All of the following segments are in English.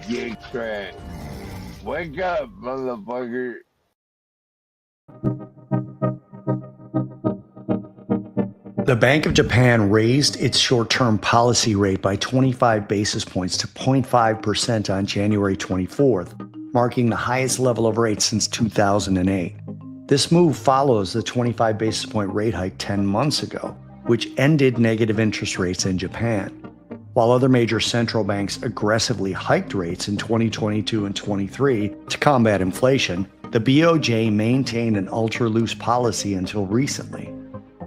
GETCRACK. Wake up, motherfucker. The Bank of Japan raised its short-term policy rate by 25 basis points to 0.5% on January 24th, marking the highest level of rates since 2008. This move follows the 25 basis point rate hike 10 months ago, which ended negative interest rates in Japan. While other major central banks aggressively hiked rates in 2022 and 23 to combat inflation, the BOJ maintained an ultra-loose policy until recently.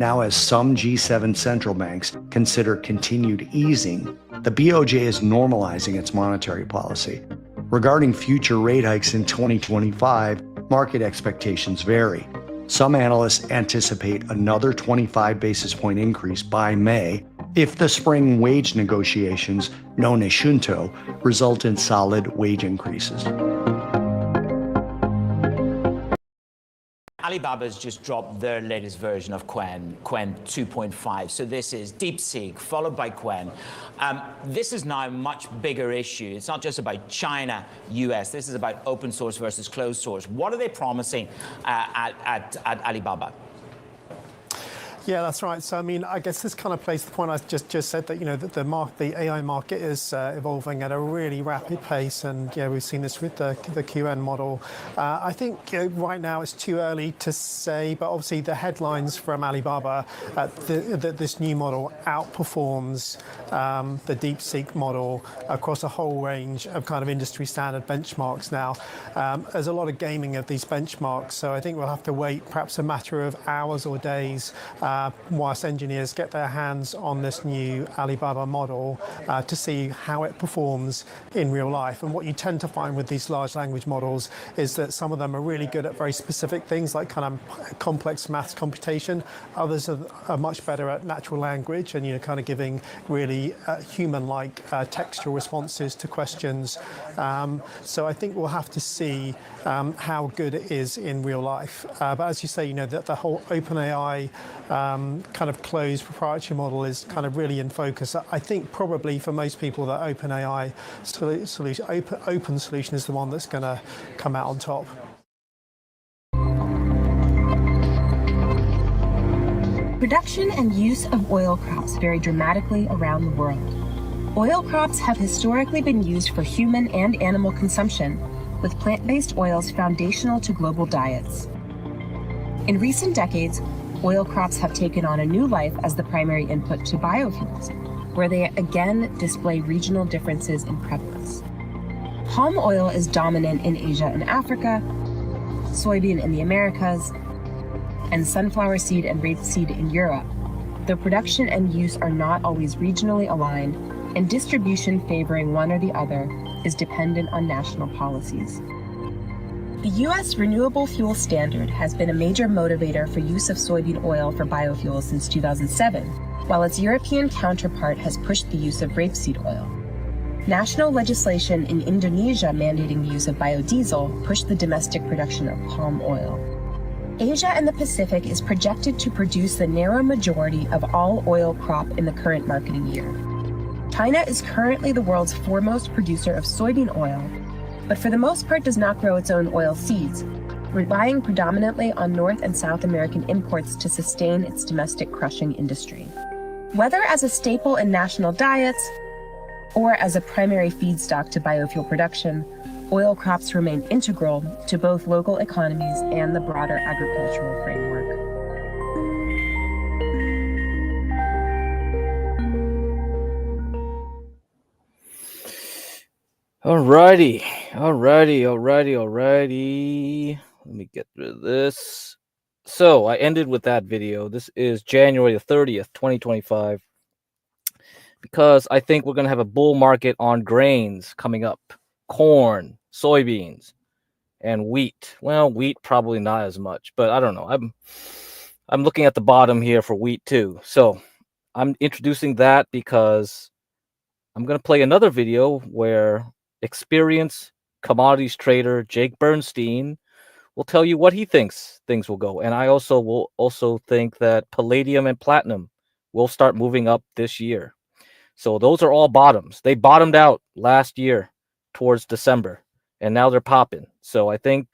Now, as some G7 central banks consider continued easing, the BOJ is normalizing its monetary policy. Regarding future rate hikes in 2025, market expectations vary. Some analysts anticipate another 25 basis point increase by May if the spring wage negotiations, known as Shunto, result in solid wage increases. Alibaba's just dropped their latest version of Qwen 2.5. So this is DeepSeek, followed by Qwen. This is now a much bigger issue. It's not just about China, US. This is about open source versus closed source. What are they promising at Alibaba? Yeah, that's right. So, I mean, I guess this kind of plays the point I just said that, that the AI market is evolving at a really rapid pace. And, we've seen this with the QN model. I think right now it's too early to say, but obviously the headlines from Alibaba, this new model outperforms the DeepSeek model across a whole range of kind of industry standard benchmarks now. There's a lot of gaming of these benchmarks. So I think we'll have to wait perhaps a matter of hours or days whilst engineers get their hands on this new Alibaba model to see how it performs in real life. And what you tend to find with these large language models is that some of them are really good at very specific things like kind of complex maths computation. Others are much better at natural language and kind of giving really human-like textual responses to questions. So I think we'll have to see how good it is in real life. But as you say, that the whole OpenAI kind of closed proprietary model is kind of really in focus. I think probably for most people that OpenAI open solution is the one that's going to come out on top. Production and use of oil crops vary dramatically around the world. Oil crops have historically been used for human and animal consumption, with plant-based oils foundational to global diets. In recent decades, oil crops have taken on a new life as the primary input to biofuels, where they again display regional differences in prevalence. Palm oil is dominant in Asia and Africa, soybean in the Americas, and sunflower seed and rapeseed in Europe, though production and use are not always regionally aligned, and distribution favoring one or the other is dependent on national policies. The U.S. Renewable Fuel Standard has been a major motivator for use of soybean oil for biofuels since 2007, while its European counterpart has pushed the use of rapeseed oil. National legislation in Indonesia mandating the use of biodiesel pushed the domestic production of palm oil. Asia and the Pacific is projected to produce the narrow majority of all oil crop in the current marketing year. China is currently the world's foremost producer of soybean oil, but for the most part does not grow its own oil seeds, relying predominantly on North and South American imports to sustain its domestic crushing industry. Whether as a staple in national diets or as a primary feedstock to biofuel production, oil crops remain integral to both local economies and the broader agricultural framework. Alrighty. Let me get rid of this. So I ended with that video. This is January the 30th, 2025. Because I think we're going to have a bull market on grains coming up. Corn, soybeans, and wheat. Well, wheat probably not as much, but I don't know. I'm looking at the bottom here for wheat too. So I'm introducing that because I'm going to play another video where experienced commodities trader Jake Bernstein will tell you what he thinks things will go. And I will also think that palladium and platinum will start moving up this year. So those are all bottoms. They bottomed out last year towards December, and now they're popping. So I think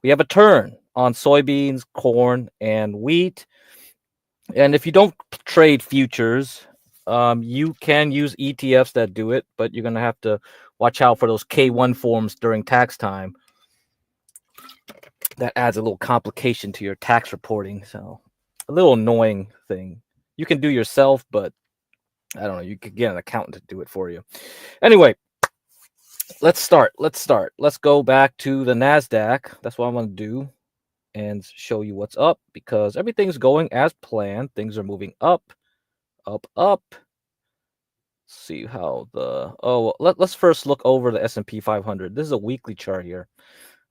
we have a turn on soybeans, corn, and wheat. And if you don't trade futures, you can use ETFs that do it, but you're going to have to watch out for those K1 forms during tax time. That adds a little complication to your tax reporting. So a little annoying thing. You can do yourself, but I don't know. You could get an accountant to do it for you. Anyway, let's start. Let's go back to the NASDAQ. That's what I'm going to do and show you what's up because everything's going as planned. Things are moving up, up. See how the let's first look over the S&P 500. This is a weekly chart here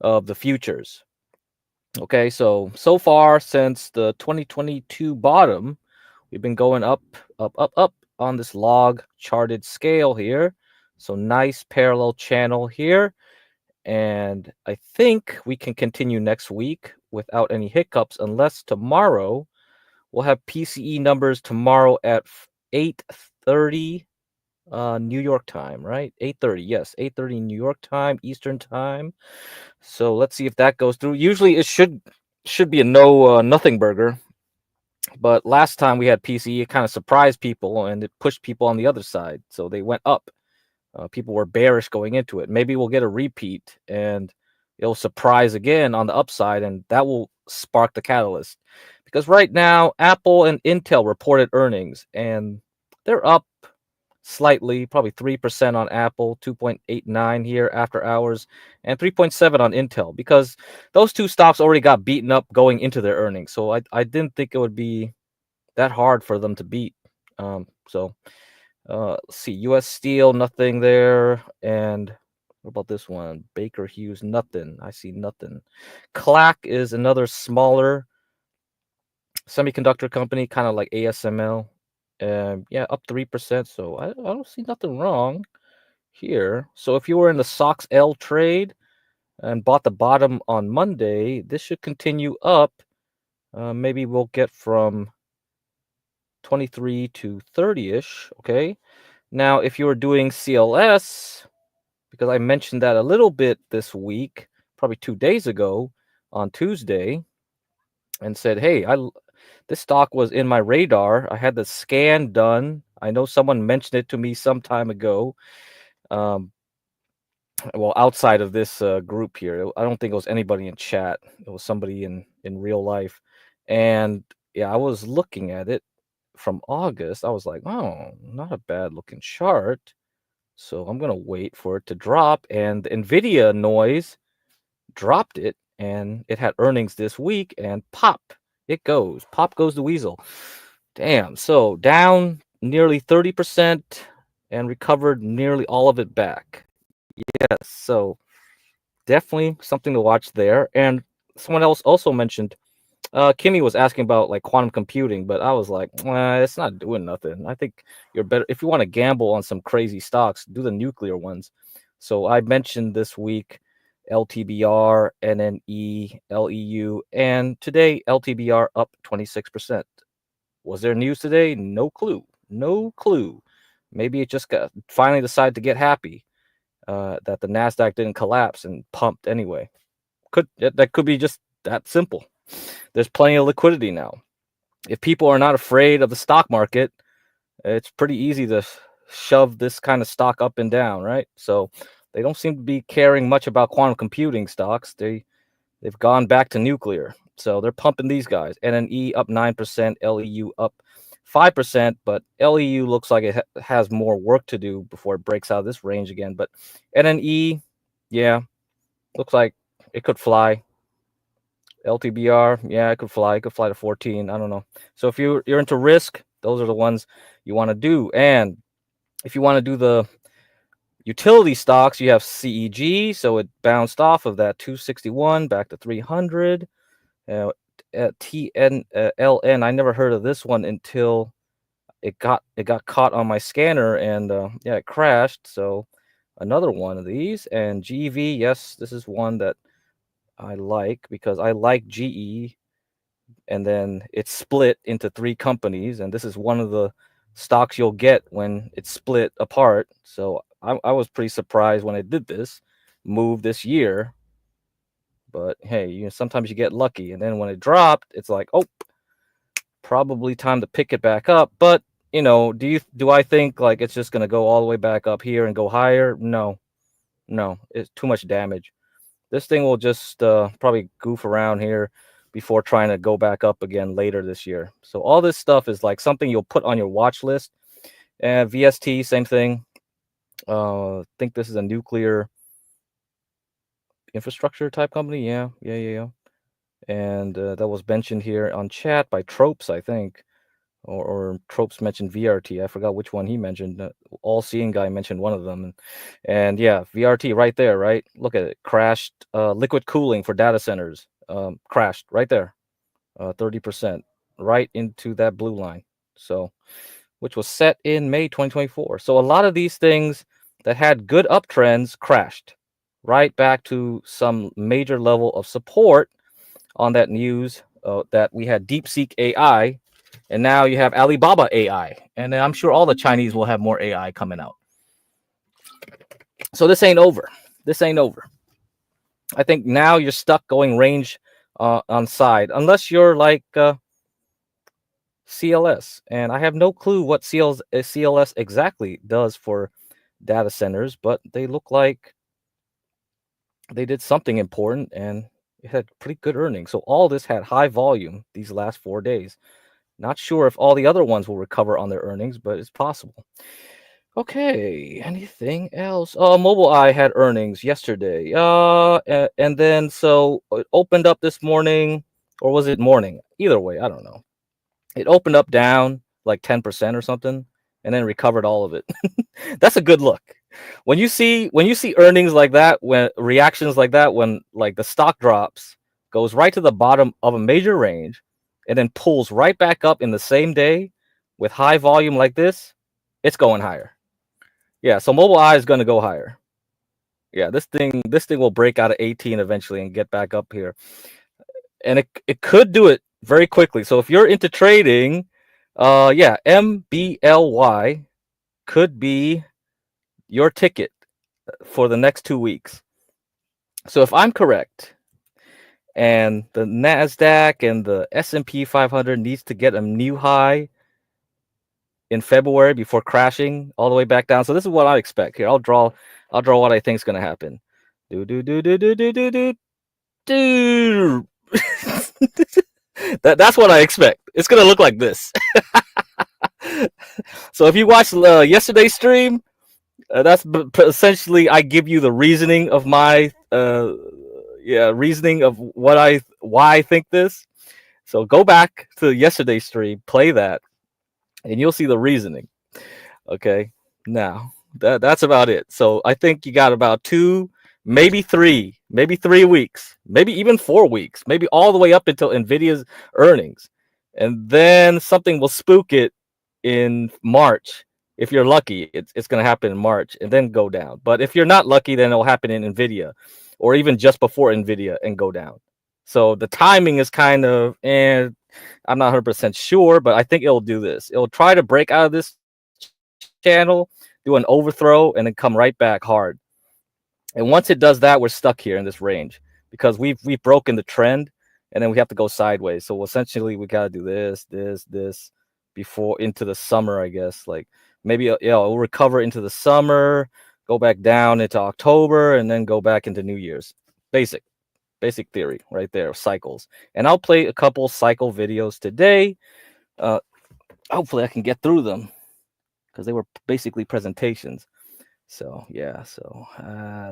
of the futures. Okay, so far since the 2022 bottom, we've been going up on this log charted scale here. So nice parallel channel here. And I think we can continue next week without any hiccups unless tomorrow we'll have PCE numbers tomorrow at 8:30 New York time, right? 8:30, yes, 8:30 New York time, Eastern time. So let's see if that goes through. Usually it should be a nothing burger, but last time we had PCE, it kind of surprised people and it pushed people on the other side, so they went up. People were bearish going into it. Maybe we'll get a repeat and it'll surprise again on the upside, and that will spark the catalyst. Because right now, Apple and Intel reported earnings, and they're up slightly, probably 3% on Apple, 2.89 here after hours, and 3.7 on Intel, because those two stocks already got beaten up going into their earnings. So I didn't think it would be that hard for them to beat. Let's see, U.S. Steel, nothing there. And what about this one? Baker Hughes, nothing. I see nothing. CLAC is another smaller semiconductor company, kind of like ASML. Yeah, up 3%. So I don't see nothing wrong here. So if you were in the SOX L trade and bought the bottom on Monday, this should continue up. Maybe we'll get from 23 to 30-ish, okay? Now, if you were doing CLS, because I mentioned that a little bit this week, probably 2 days ago on Tuesday, and said, hey, this stock was in my radar. I had the scan done. I know someone mentioned it to me some time ago. Well, outside of this group here, I don't think it was anybody in chat. It was somebody in real life. And yeah, I was looking at it from August. I was like, oh, not a bad looking chart. So I'm going to wait for it to drop. And the NVIDIA noise dropped it. And it had earnings this week. And pop, it goes. Pop goes the weasel. Damn. So down nearly 30% and recovered nearly all of it back. Yes. So definitely something to watch there. And someone else also mentioned, Kimmy was asking about like quantum computing, but I was like, it's not doing nothing. I think you're better if you want to gamble on some crazy stocks, do the nuclear ones. So I mentioned this week LTBR, NNE, LEU, and today LTBR up 26%. Was there news today? No clue. No clue. Maybe it just finally decided to get happy that the NASDAQ didn't collapse and pumped anyway. That could be just that simple. There's plenty of liquidity now. If people are not afraid of the stock market, it's pretty easy to shove this kind of stock up and down, right? So they don't seem to be caring much about quantum computing stocks. They've gone back to nuclear. So they're pumping these guys. NNE up 9%, LEU up 5%, but LEU looks like it has more work to do before it breaks out of this range again. But NNE, yeah, looks like it could fly. LTBR, yeah, it could fly. It could fly to 14. I don't know. So if you're into risk, those are the ones you want to do. And if you want to do the utility stocks, you have CEG. So it bounced off of that 261 back to 300. TNLN, I never heard of this one until it got caught on my scanner, and yeah, it crashed. So another one of these. And GEV, yes, this is one that I like because I like GE, and then it's split into 3 companies, and this is one of the stocks you'll get when it's split apart. So I was pretty surprised when I did this move this year. But hey, sometimes you get lucky, and then when it dropped, it's like, oh, probably time to pick it back up. But do I think like it's just gonna go all the way back up here and go higher? No, it's too much damage. This thing will just probably goof around here before trying to go back up again later this year. So all this stuff is like something you'll put on your watch list. And VST, same thing. I think this is a nuclear infrastructure type company. Yeah. And that was mentioned here on chat by Tropes, I think. Or Tropes mentioned VRT. I forgot which one he mentioned. All Seeing Guy mentioned one of them. And yeah, VRT right there, right? Look at it. Crashed. Liquid cooling for data centers. Crashed right there. 30%. Right into that blue line. So, which was set in May 2024. So a lot of these things that had good uptrends crashed. Right back to some major level of support on that news that we had DeepSeek AI. And now you have Alibaba AI. And I'm sure all the Chinese will have more AI coming out. So this ain't over. I think now you're stuck going range on side. Unless you're like CLS. And I have no clue what CLS exactly does for data centers. But they look like they did something important. And it had pretty good earnings. So all this had high volume these last 4 days. Not sure if all the other ones will recover on their earnings, but it's possible. Okay, anything else? Mobileye had earnings yesterday. And then so it opened up this morning, or was it morning? Either way, I don't know. It opened up down like 10% or something, and then recovered all of it. That's a good look. When you see earnings like that, when reactions like that, when like the stock drops, goes right to the bottom of a major range, and then pulls right back up in the same day with high volume like this, it's going higher. Yeah, so Mobileye is going to go higher. Yeah, this thing will break out of 18 eventually and get back up here. And it could do it very quickly. So if you're into trading, yeah, MBLY could be your ticket for the next 2 weeks. So if I'm correct, and the NASDAQ and the S&P 500 needs to get a new high in February before crashing all the way back down. So this is what I expect here. I'll draw what I think is going to happen. That's what I expect. It's going to look like this. So if you watched yesterday's stream, that's essentially I give you the reasoning of my reasoning of why I think this. So go back to yesterday's stream, play that, and you'll see the reasoning. Okay, now that's about it. So I think you got about 2, maybe 3 weeks, maybe even 4 weeks, maybe all the way up until Nvidia's earnings, and then something will spook it in March. If you're lucky, it's going to happen in March and then go down. But if you're not lucky, then it'll happen in Nvidia, or even just before Nvidia and go down. So the timing is kind of, I'm not 100% sure, but I think it'll do this. It'll try to break out of this channel, do an overthrow, and then come right back hard. And once it does that, we're stuck here in this range because we've broken the trend, and then we have to go sideways. So essentially, we got to do this before into the summer, I guess. Like maybe we'll recover into the summer, go back down into October, and then go back into New Year's. Basic theory right there, cycles. And I'll play a couple cycle videos today. Hopefully I can get through them because they were basically presentations. So yeah,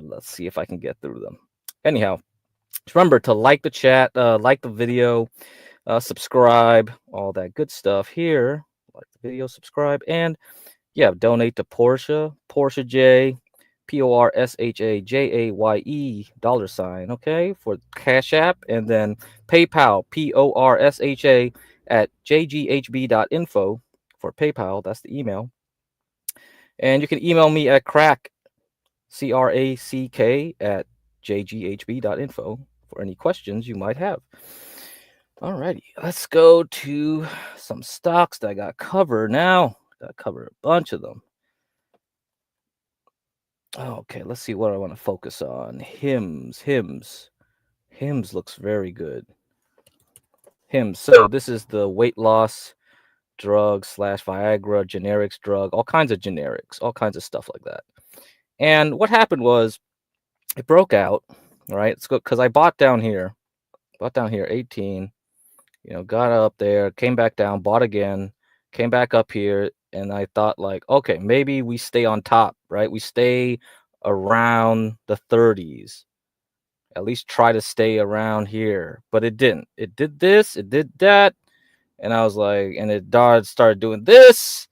let's see if I can get through them. Anyhow, remember to like the chat, like the video, subscribe, all that good stuff here. Like the video, subscribe, and yeah, donate to Porsche J, PORSHAJAYE $, okay, for Cash App, and then PayPal PORSHA at jghb.info for PayPal. That's the email. And you can email me at crack at jghb.info for any questions you might have. Alrighty, let's go to some stocks that I got covered now. That covered a bunch of them. Okay, let's see what I want to focus on. Hims looks very good. Hims. So this is the weight loss drug / Viagra generics drug, all kinds of generics, all kinds of stuff like that. And what happened was it broke out, right? It's good because I bought down here 18, got up there, came back down, bought again, came back up here, and I thought like, okay, maybe we stay on top, right? We stay around the 30s. At least try to stay around here. But it didn't. It did this, it did that. And I was like, and it started doing this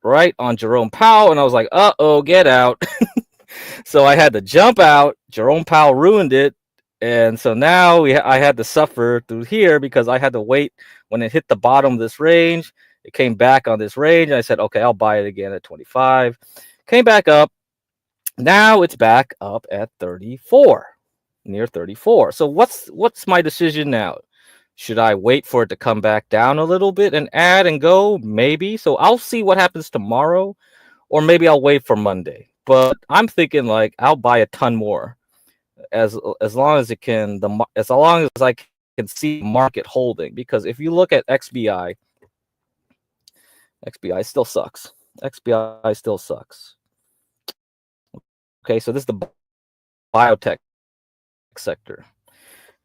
right on Jerome Powell. And I was like, uh-oh, get out. So I had to jump out. Jerome Powell ruined it. And so now I had to suffer through here because I had to wait when it hit the bottom of this range. It came back on this range. And I said, okay, I'll buy it again at 25. Came back up. Now it's back up at 34, near 34. So what's my decision now? Should I wait for it to come back down a little bit and add and go? Maybe. So I'll see what happens tomorrow, or maybe I'll wait for Monday. But I'm thinking like I'll buy a ton more, as long as it can as long as I can see market holding. Because if you look at XBI still sucks. XBI still sucks. Okay, so this is the biotech sector.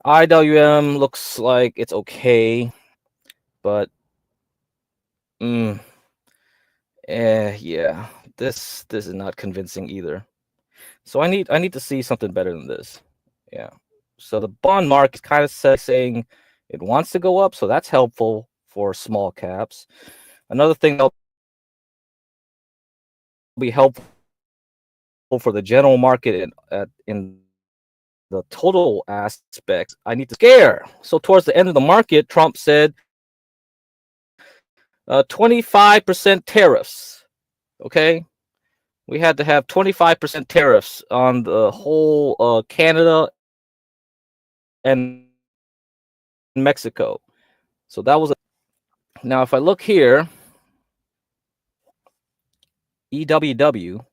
IWM looks like it's okay, but yeah, this is not convincing either. So I need to see something better than this. Yeah. So the bond market is kind of saying it wants to go up, so that's helpful for small caps. Another thing that'll be helpful for the general market in the total aspects, I need to scare. So towards the end of the market, Trump said 25% tariffs. Okay, we had to have 25% tariffs on the whole Canada and Mexico. So that was now if I look here, EWW.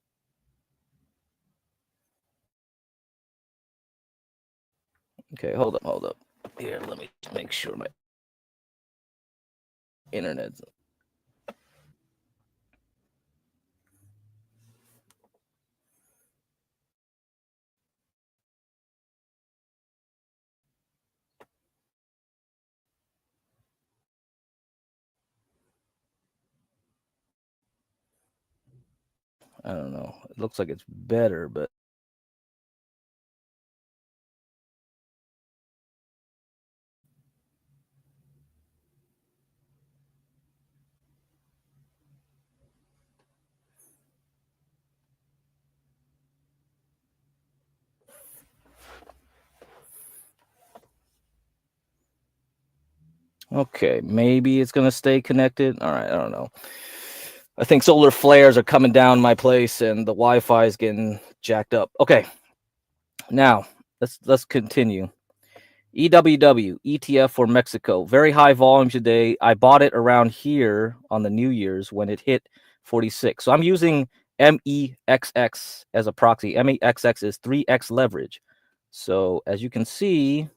Okay, hold up. Here, let me make sure my internet's. I don't know. It looks like it's better, but okay, maybe it's gonna stay connected. All right, I don't know. I think solar flares are coming down my place, and the Wi-Fi is getting jacked up. Okay, now let's continue. EWW ETF for Mexico, very high volume today. I bought it around here on the New Year's when it hit 46. So I'm using MEXX as a proxy. MEXX is 3x leverage. So as you can see,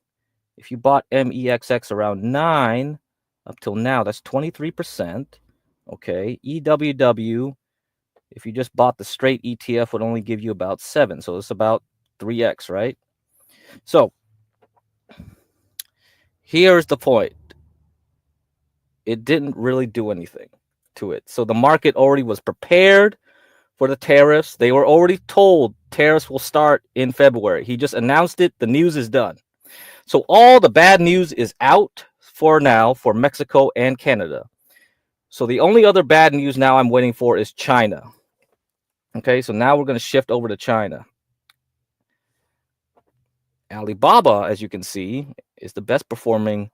if you bought MEXX around 9 up till now, that's 23%. Okay, EWW, if you just bought the straight ETF, would only give you about 7. So it's about 3x, right? So here's the point. It didn't really do anything to it. So the market already was prepared for the tariffs. They were already told tariffs will start in February. He just announced it. The news is done. So all the bad news is out for now for Mexico and Canada. So the only other bad news now I'm waiting for is China. Okay, so now we're going to shift over to China. Alibaba, as you can see, is the best performing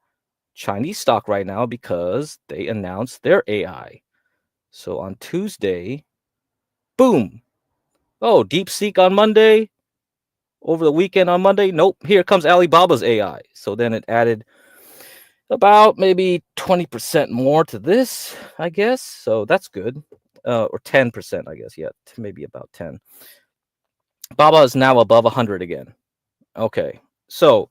Chinese stock right now because they announced their AI. So on Tuesday, boom. Oh, DeepSeek on Monday. Over the weekend on Monday, nope. Here comes Alibaba's AI. So then it added about maybe 20% more to this, I guess. So that's good. Or 10%, I guess. Yeah, maybe about 10. Baba is now above 100 again. Okay. So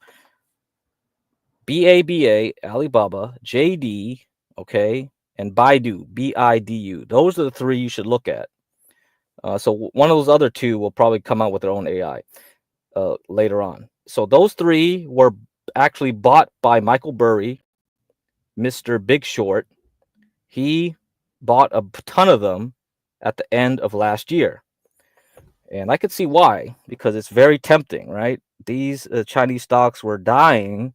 BABA, Alibaba, JD, okay, and Baidu, BIDU. Those are the three you should look at. So one of those other two will probably come out with their own AI later on. So those three were actually bought by Michael Burry, Mr. Big Short. He bought a ton of them at the end of last year. And I could see why, because it's very tempting, right? These Chinese stocks were dying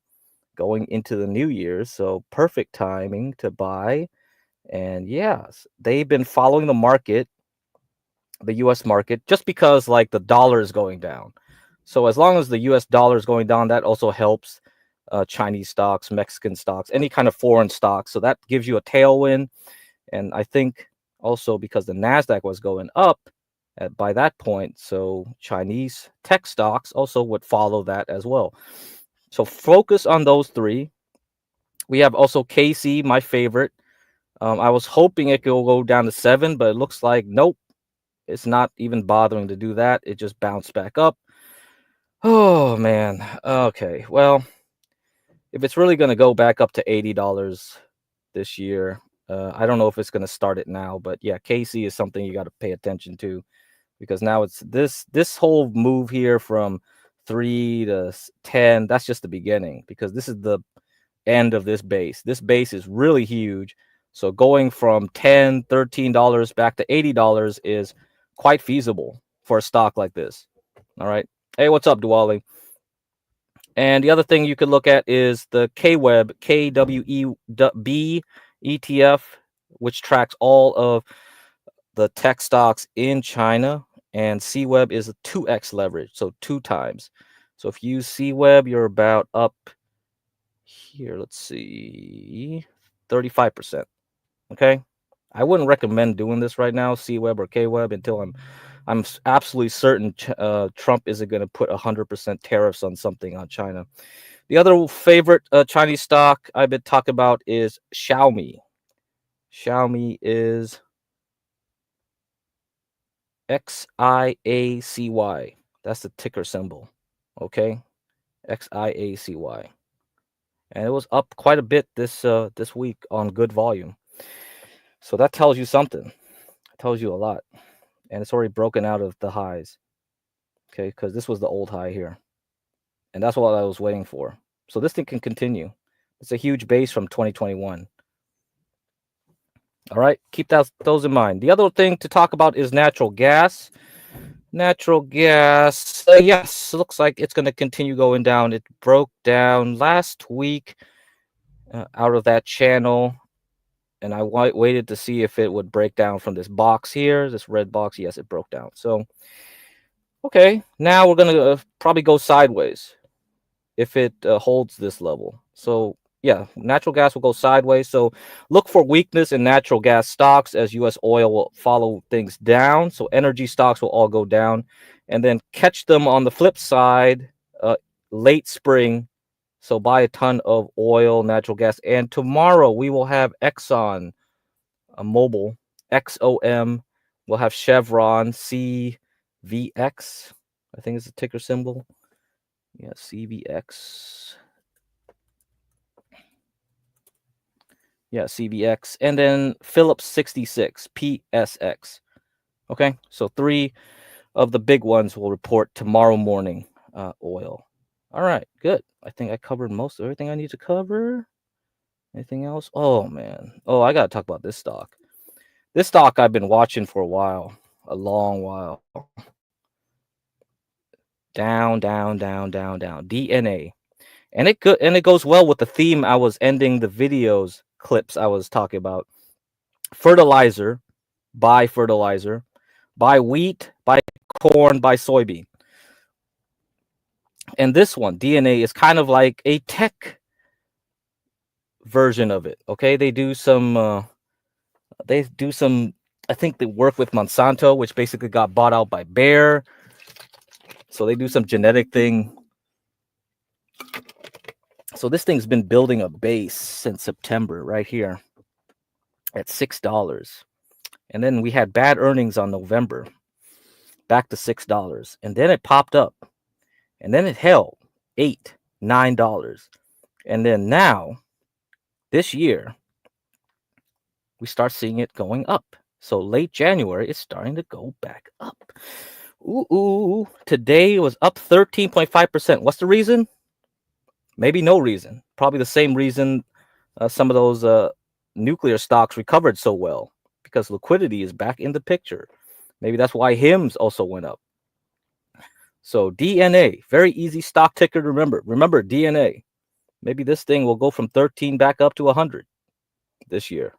going into the new year, so perfect timing to buy. And yes, they've been following the market, the US market, just because like the dollar is going down. So as long as the US dollar is going down, that also helps Chinese stocks, Mexican stocks, any kind of foreign stocks. So that gives you a tailwind. And I think also because the NASDAQ was going up by that point, so Chinese tech stocks also would follow that as well. So focus on those three. We have also KC, my favorite. I was hoping it could go down to 7, but it looks like nope. It's not even bothering to do that. It just bounced back up. Oh, man. Okay. Well, if it's really going to go back up to $80 this year, I don't know if it's going to start it now. But yeah, KC is something you got to pay attention to, because now it's this whole move here from 3 to 10. That's just the beginning, because this is the end of this base. This base is really huge. So going from $10, $13 back to $80 is quite feasible for a stock like this. All right. Hey, what's up, Diwali? And the other thing you could look at is the KWEB, KWEB ETF, which tracks all of the tech stocks in China. And CWEB is a 2x leverage, so 2 times. So if you use CWEB, you're about up here, let's see, 35%. Okay, I wouldn't recommend doing this right now, CWEB or KWEB, until I'm absolutely certain Trump isn't going to put 100% tariffs on something on China. The other favorite Chinese stock I've been talking about is Xiaomi. Xiaomi is XIACY. That's the ticker symbol. Okay, XIACY. And it was up quite a bit this week on good volume. So that tells you something. It tells you a lot. And it's already broken out of the highs. Okay, because this was the old high here. And that's what I was waiting for. So this thing can continue. It's a huge base from 2021. All right, keep those in mind. The other thing to talk about is natural gas. Natural gas, yes, looks like it's going to continue going down. It broke down last week out of that channel. And I waited to see if it would break down from this box here, this red box. Yes, it broke down. So, okay, now we're going to probably go sideways if it holds this level. So, yeah, natural gas will go sideways. So look for weakness in natural gas stocks as U.S. oil will follow things down. So energy stocks will all go down. And then catch them on the flip side late spring. So buy a ton of oil, natural gas. And tomorrow we will have Exxon Mobil, XOM. We'll have Chevron, CVX. I think it's a ticker symbol. Yeah, CVX. Yeah, CVX. And then Phillips 66, PSX. Okay, so 3 of the big ones will report tomorrow morning, oil. All right, good. I think I covered most of everything I need to cover. Anything else? Oh, man. Oh, I got to talk about this stock. This stock I've been watching for a while, a long while. Down, down, down, down, down. DNA. And it goes well with the theme I was ending the videos clips I was talking about. Fertilizer, buy fertilizer, buy wheat, buy corn, buy soybean. And this one, DNA, is kind of like a tech version of it. Okay, they do some I think they work with Monsanto, which basically got bought out by Bayer. So they do some genetic thing. So this thing's been building a base since September right here at $6. And then we had bad earnings on November, back to $6. And then it popped up. And then it held $8, $9. And then now, this year, we start seeing it going up. So late January, it's starting to go back up. Ooh, today it was up 13.5%. What's the reason? Maybe no reason. Probably the same reason some of those nuclear stocks recovered so well, because liquidity is back in the picture. Maybe that's why HIMS also went up. So DNA, very easy stock ticker to remember. Remember DNA. Maybe this thing will go from 13 back up to 100 this year.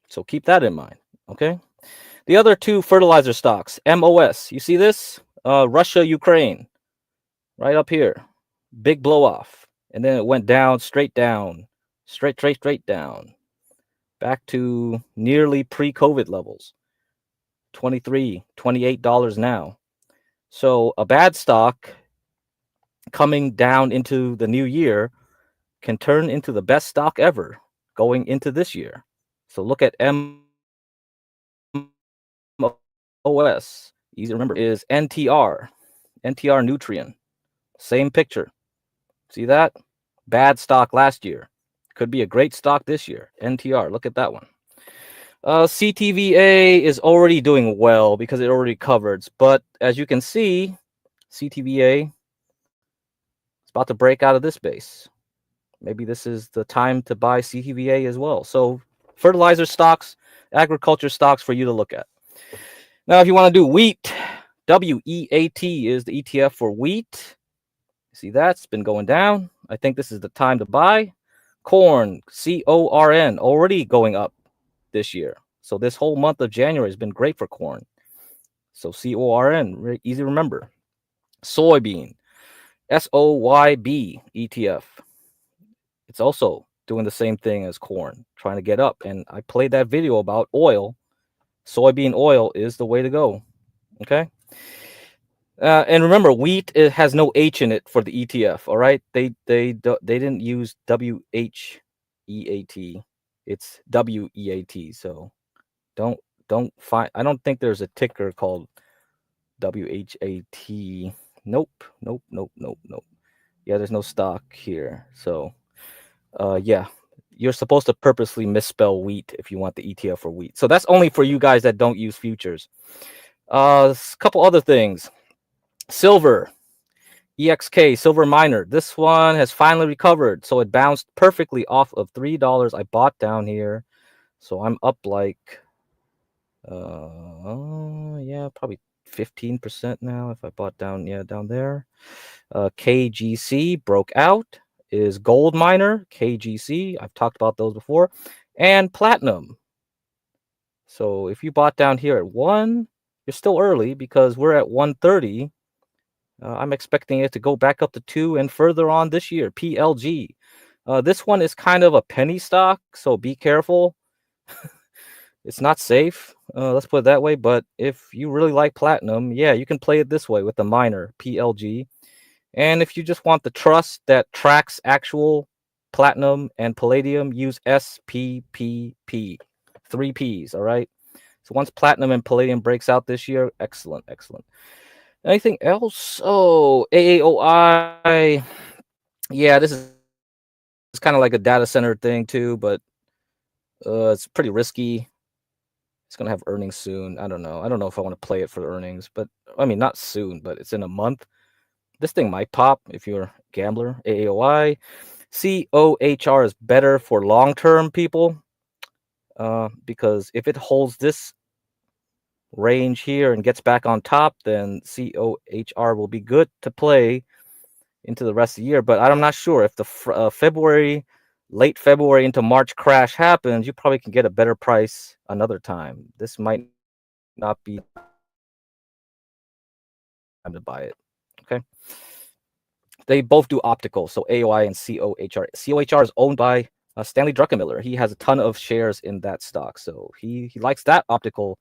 So keep that in mind, okay? The other two fertilizer stocks, MOS. You see this? Russia, Ukraine, right up here. Big blow off. And then it went down, straight down, straight down. Back to nearly pre-COVID levels. $23, $28 now. So a bad stock coming down into the new year can turn into the best stock ever going into this year. So look at MOS. Easy to remember is NTR. NTR Nutrien. Same picture. See that? Bad stock last year. Could be a great stock this year. NTR. Look at that one. CTVA is already doing well because it already covered. But as you can see, CTVA is about to break out of this base. Maybe this is the time to buy CTVA as well. So fertilizer stocks, agriculture stocks for you to look at. Now, if you want to do wheat, WEAT is the ETF for wheat. See, that's been going down. I think this is the time to buy. Corn, CORN, already going up this year. So this whole month of January has been great for corn. So CORN, very easy to remember. Soybean, SOYB ETF. It's also doing the same thing as corn, trying to get up. And I played that video about oil. Soybean oil is the way to go. Okay. And remember, wheat, it has no H in it for the ETF. All right. They didn't use WHEAT. It's WEAT. So don't find. I don't think there's a ticker called WHAT. Nope. Yeah, there's no stock here. So yeah, you're supposed to purposely misspell wheat if you want the ETF for wheat. So that's only for you guys that don't use futures. A couple other things. Silver, EXK, silver miner. This one has finally recovered. So it bounced perfectly off of $3. I bought down here. So I'm up like, yeah, probably 15% now if I bought down, yeah, down there. KGC broke out. Is gold miner, KGC. I've talked about those before. And platinum. So if you bought down here at 1, you're still early because we're at 130. I'm expecting it to go back up to 2 and further on this year. PLG. This one is kind of a penny stock, so be careful. It's not safe. Let's put it that way. But if you really like platinum, yeah, you can play it this way with the miner, PLG. And if you just want the trust that tracks actual platinum and palladium, use SPPP. 3 Ps, all right? So once platinum and palladium breaks out this year, excellent. Anything else? Oh, AAOI. Yeah, this is kind of like a data center thing too, but it's pretty risky. It's going to have earnings soon. I don't know if I want to play it for the earnings, but I mean, not soon, but it's in a month. This thing might pop if you're a gambler. AAOI. COHR is better for long-term people because if it holds this range here and gets back on top, then COHR will be good to play into the rest of the year. But I'm not sure if the late February into March crash happens, you probably can get a better price another time. This might not be time to buy it. Okay. They both do optical, so AOI and COHR. COHR is owned by Stanley Druckenmiller. He has a ton of shares in that stock, so he likes that optical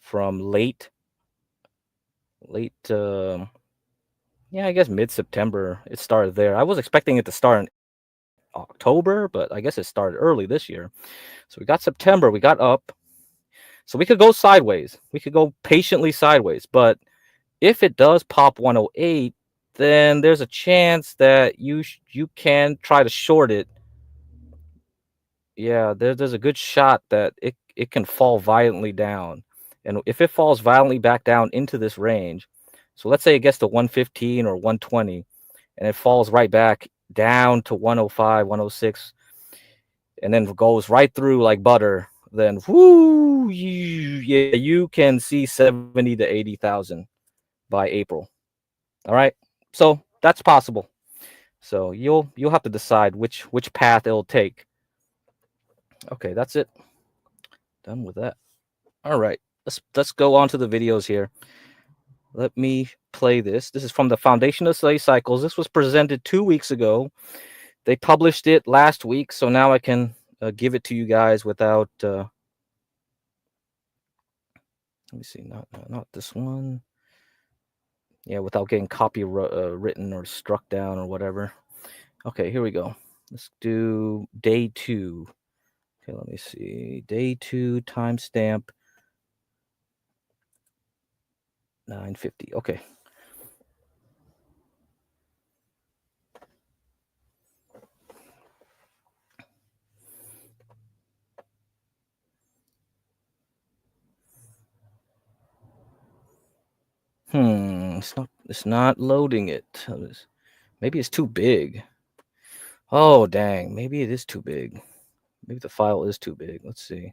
from late, yeah, I guess mid-September. It started there. I was expecting it to start in October, but I guess it started early this year. So we got September, we got up. So we could go sideways. We could go patiently sideways. But if it does pop 108, then there's a chance that you can try to short it. Yeah, there's a good shot that it can fall violently down. And if it falls violently back down into this range, so let's say it gets to 115 or 120, and it falls right back down to 105, 106, and then goes right through like butter, then whoo, you can see 70 to 80,000 by April. All right, so that's possible. So you'll have to decide which path it'll take. Okay, that's it. Done with that. All right, let's go on to the videos here. Let me play this. This is from the Foundation of Study Cycles. This was presented 2 weeks ago. They published it last week, so now I can give it to you guys without. Let me see, not this one. Yeah, without getting copywritten or struck down or whatever. Okay, here we go. Let's do day 2. Okay, let me see. Day 2 timestamp 9:50. Okay. It's not loading it. Maybe it's too big. Oh, dang. Maybe it is too big. Maybe the file is too big. Let's see.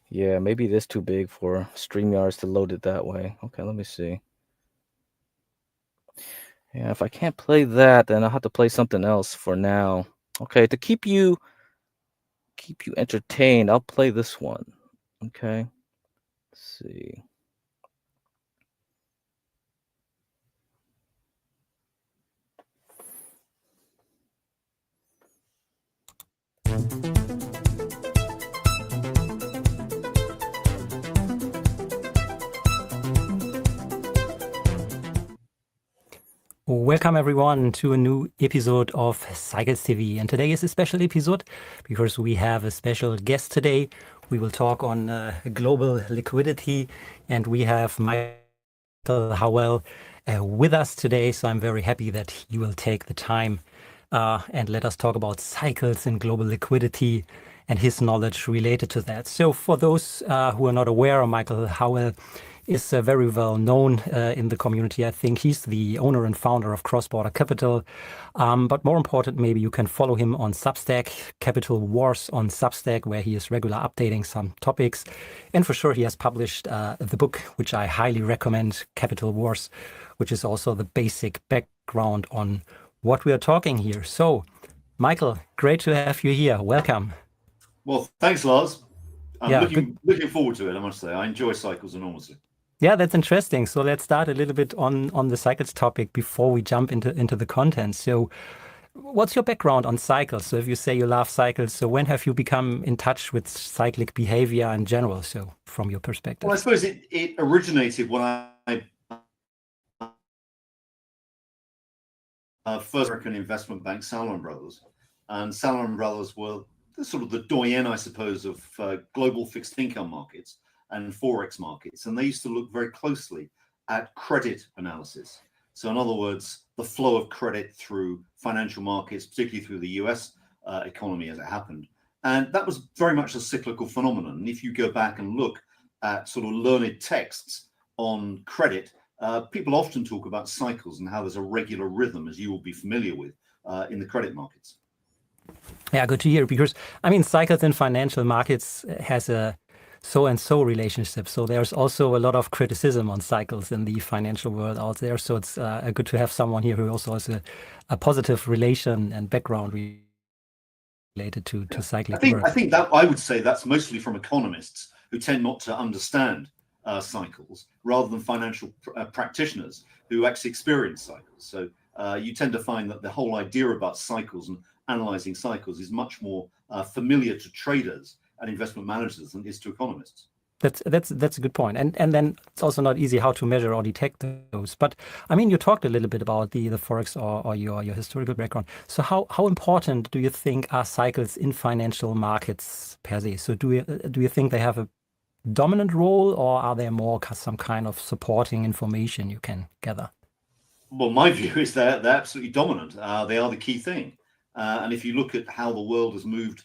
Yeah, maybe it is too big for StreamYards to load it that way. Okay, let me see. Yeah, if I can't play that, then I'll have to play something else for now. Okay, to keep you entertained, I'll play this one. Okay. Let's see. Welcome everyone to a new episode of Cycles TV, and today is a special episode because we have a special guest today. We will talk on global liquidity, and we have Michael Howell with us today, so I'm very happy that he will take the time and let us talk about cycles and global liquidity and his knowledge related to that. So for those who are not aware, Michael Howell is very well known in the community. I think he's the owner and founder of Cross Border Capital. But more important, maybe you can follow him on Substack, Capital Wars on Substack, where he is regular updating some topics. And for sure, he has published the book, which I highly recommend, Capital Wars, which is also the basic background on what we are talking here. So, Michael, great to have you here. Welcome. Well, thanks, Lars. I'm looking forward to it, I must say. I enjoy cycles enormously. Yeah, that's interesting. So let's start a little bit on the cycles topic before we jump into the content. So what's your background on cycles? So if you say you love cycles, so when have you become in touch with cyclic behavior in general? So from your perspective. Well, I suppose it originated when I first American investment bank, Salomon Brothers. And Salomon Brothers were sort of the doyen, I suppose, of global fixed income markets and forex markets, and they used to look very closely at credit analysis. So in other words, the flow of credit through financial markets, particularly through the US economy as it happened. And that was very much a cyclical phenomenon. And if you go back and look at sort of learned texts on credit, people often talk about cycles and how there's a regular rhythm, as you will be familiar with, in the credit markets. Yeah, good to hear, because I mean, cycles in financial markets has a so-and-so relationship. So there's also a lot of criticism on cycles in the financial world out there. So it's good to have someone here who also has a positive relation and background related to cyclic work. I think that I would say that's mostly from economists who tend not to understand cycles rather than financial practitioners who actually experience cycles. So you tend to find that the whole idea about cycles and analyzing cycles is much more familiar to traders and investment managers than it is to economists. That's a good point. And then it's also not easy how to measure or detect those. But I mean, you talked a little bit about the forex or your historical background. So how important do you think are cycles in financial markets per se? So do you think they have a dominant role, or are there more some kind of supporting information you can gather? Well, my view is they're absolutely dominant. They are the key thing. And if you look at how the world has moved,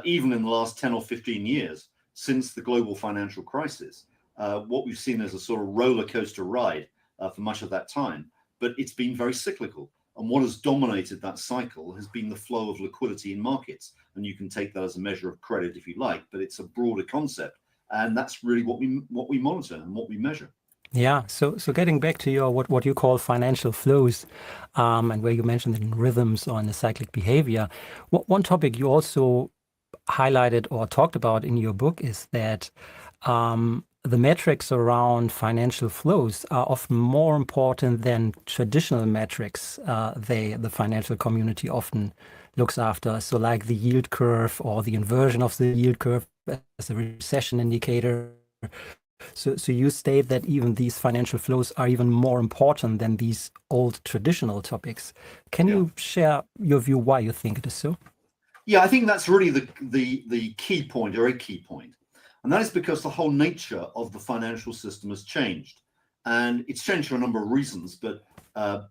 even in the last 10 or 15 years, since the global financial crisis, what we've seen is a sort of roller coaster ride for much of that time, but it's been very cyclical. And what has dominated that cycle has been the flow of liquidity in markets. And you can take that as a measure of credit if you like, but it's a broader concept. And that's really what we monitor and what we measure. Yeah. So getting back to your what you call financial flows, and where you mentioned in rhythms or in the cyclic behavior, one topic you also highlighted or talked about in your book is that the metrics around financial flows are often more important than traditional metrics the financial community often looks after. So like the yield curve or the inversion of the yield curve as a recession indicator. So you state that even these financial flows are even more important than these old traditional topics. Can you share your view why you think it is so? Yeah, I think that's really the key point, or a key point. And that is because the whole nature of the financial system has changed. And it's changed for a number of reasons, but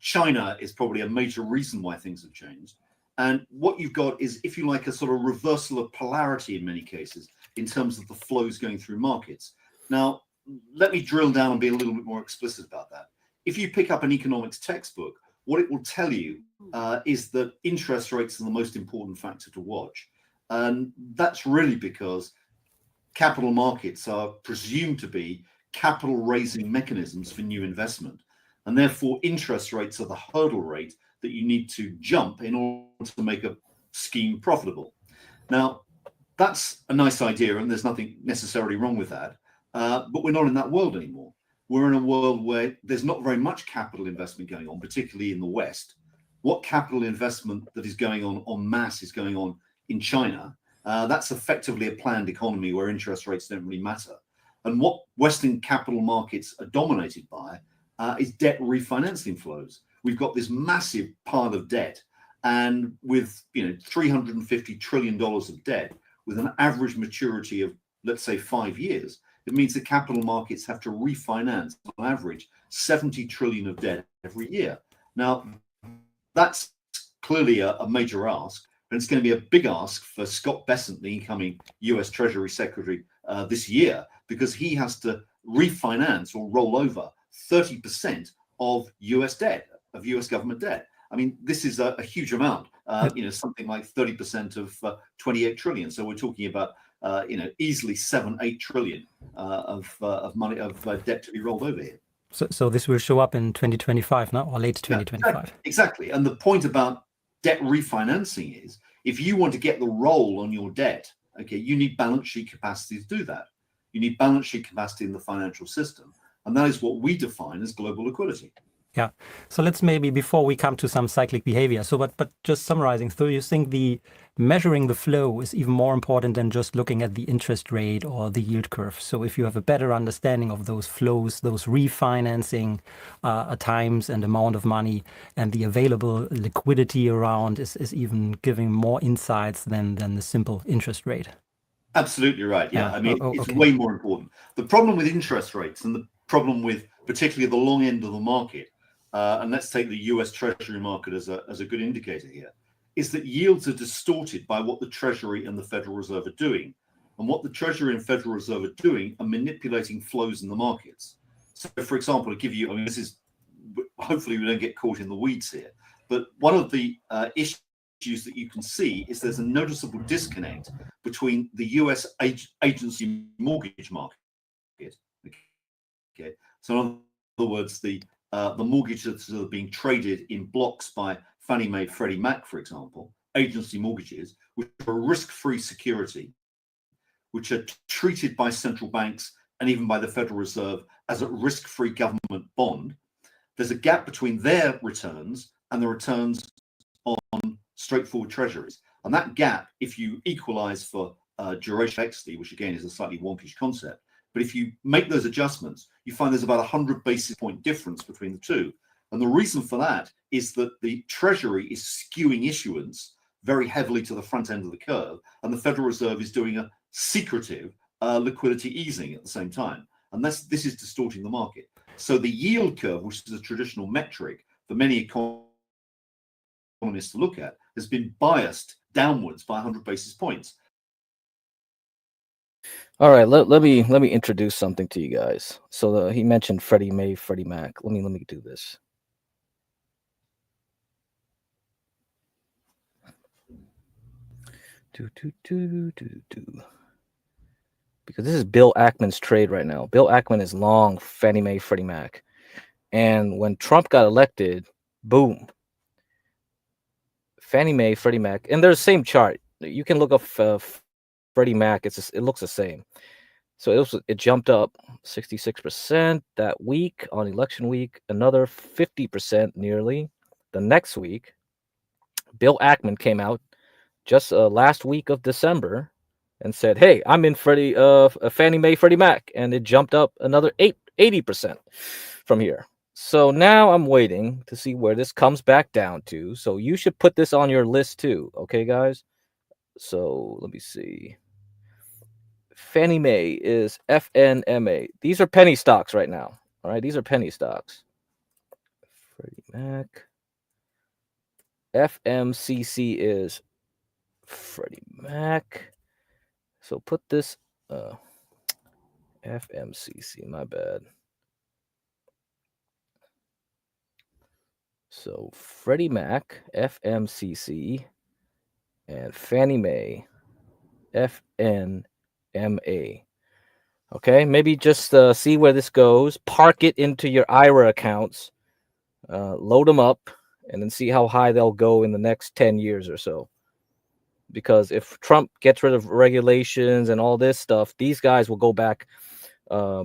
China is probably a major reason why things have changed. And what you've got is, if you like, a sort of reversal of polarity in many cases in terms of the flows going through markets. Now, let me drill down and be a little bit more explicit about that. If you pick up an economics textbook, what it will tell you is that interest rates are the most important factor to watch. And that's really because capital markets are presumed to be capital raising mechanisms for new investment. And therefore, interest rates are the hurdle rate that you need to jump in order to make a scheme profitable. Now, that's a nice idea, and there's nothing necessarily wrong with that. But we're not in that world anymore. We're in a world where there's not very much capital investment going on, particularly in the West. What capital investment that is going on en masse is going on in China. That's effectively a planned economy where interest rates don't really matter. And what Western capital markets are dominated by is debt refinancing flows. We've got this massive pile of debt, and with $350 trillion of debt, with an average maturity of, let's say, 5 years, it means the capital markets have to refinance on average 70 trillion of debt every year. Now, that's clearly a major ask, and it's going to be a big ask for Scott Bessent, the incoming US Treasury Secretary this year, because he has to refinance or roll over 30% of US debt, of US government debt. I mean, this is a huge amount, something like 30% of 28 trillion. So we're talking about easily 7-8 trillion of money, of debt to be rolled over here. So this will show up in 2025 now, or late 2025. Yeah, exactly. And the point about debt refinancing is, if you want to get the roll on your debt, okay, you need balance sheet capacity to do that. You need balance sheet capacity in the financial system, and that is what we define as global liquidity. Yeah. So let's maybe, before we come to some cyclic behavior, so but just summarizing, so you think the measuring the flow is even more important than just looking at the interest rate or the yield curve. So if you have a better understanding of those flows, those refinancing times and amount of money, and the available liquidity around is even giving more insights than the simple interest rate. Absolutely right. Yeah. I mean, it's way more important. The problem with interest rates, and the problem with particularly the long end of the market, and let's take the US Treasury market as a good indicator here, is that yields are distorted by what the Treasury and the Federal Reserve are doing. And what the Treasury and Federal Reserve are doing are manipulating flows in the markets. So, for example, to give you, I mean, this is, hopefully we don't get caught in the weeds here, but one of the issues that you can see is there's a noticeable disconnect between the US agency mortgage market. Okay, so in other words, the mortgages that are being traded in blocks by Fannie Mae, Freddie Mac, for example, agency mortgages, which are a risk-free security, which are treated by central banks and even by the Federal Reserve as a risk-free government bond, there's a gap between their returns and the returns on straightforward treasuries. And that gap, if you equalize for duration equity, which again is a slightly wonkish concept, but if you make those adjustments, you find there's about 100 basis point difference between the two. And the reason for that is that the Treasury is skewing issuance very heavily to the front end of the curve, and the Federal Reserve is doing a secretive liquidity easing at the same time. And this is distorting the market. So the yield curve, which is a traditional metric for many economists to look at, has been biased downwards by 100 basis points. All right, let me introduce something to you guys. So he mentioned Freddie Mae, Freddie Mac. Let me do this. Because this is Bill Ackman's trade right now. Bill Ackman is long Fannie Mae, Freddie Mac. And when Trump got elected, boom. Fannie Mae, Freddie Mac, and they're the same chart. You can look up Freddie Mac. It looks the same. So it jumped up 66% that week on election week, another 50% nearly the next week. Bill Ackman came out just last week of December and said, "Hey, I'm in Fannie Mae, Freddie Mac," and it jumped up another 80% from here. So now I'm waiting to see where this comes back down to. So you should put this on your list too, okay, guys? So let me see. Fannie Mae is FNMA. These are penny stocks right now. All right, these are penny stocks. Freddie Mac. FMCC is Freddie Mac. So put this FMCC, my bad. So Freddie Mac, FMCC, and Fannie Mae, FNMA. Okay, maybe just see where this goes. Park it into your IRA accounts. Load them up, and then see how high they'll go in the next 10 years or so. Because if Trump gets rid of regulations and all this stuff, these guys will go back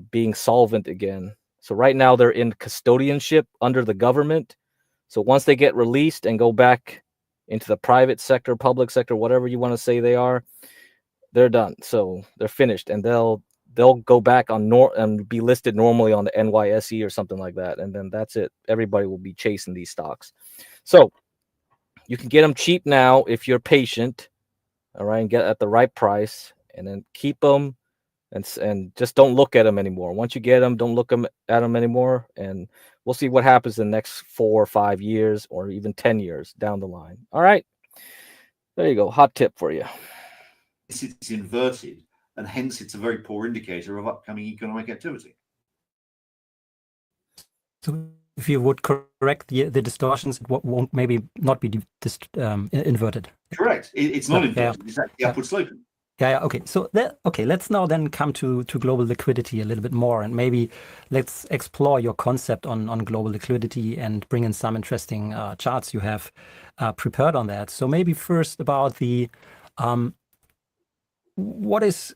being solvent again. So right now they're in custodianship under the government. So once they get released and go back into the private sector, public sector, whatever you want to say they are, they're done. So they're finished, and they'll go back on and be listed normally on the NYSE or something like that. And then that's it. Everybody will be chasing these stocks. So you can get them cheap now if you're patient, all right, and get at the right price, and then keep them and just don't look at them anymore. Once you get them, don't look at them anymore, and we'll see what happens in the next 4 or 5 years or even 10 years down the line. All right, there you go. Hot tip for you. It's inverted, and hence it's a very poor indicator of upcoming economic activity. So if you would correct the distortions, it won't maybe not be inverted. Correct. It's not inverted. Yeah. It's actually upward sloping. Yeah. Okay. So let's now then come to global liquidity a little bit more, and maybe let's explore your concept on global liquidity and bring in some interesting charts you have prepared on that. So maybe first about the what is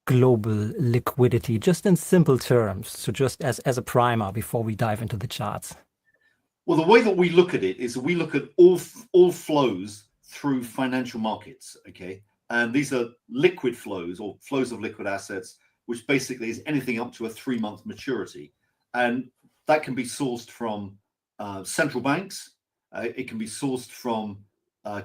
global liquidity, just in simple terms. So just as a primer before we dive into the charts. Well, the way that we look at it is we look at all flows through financial markets. Okay. And these are liquid flows or flows of liquid assets, which basically is anything up to a 3-month maturity. And that can be sourced from central banks. It can be sourced from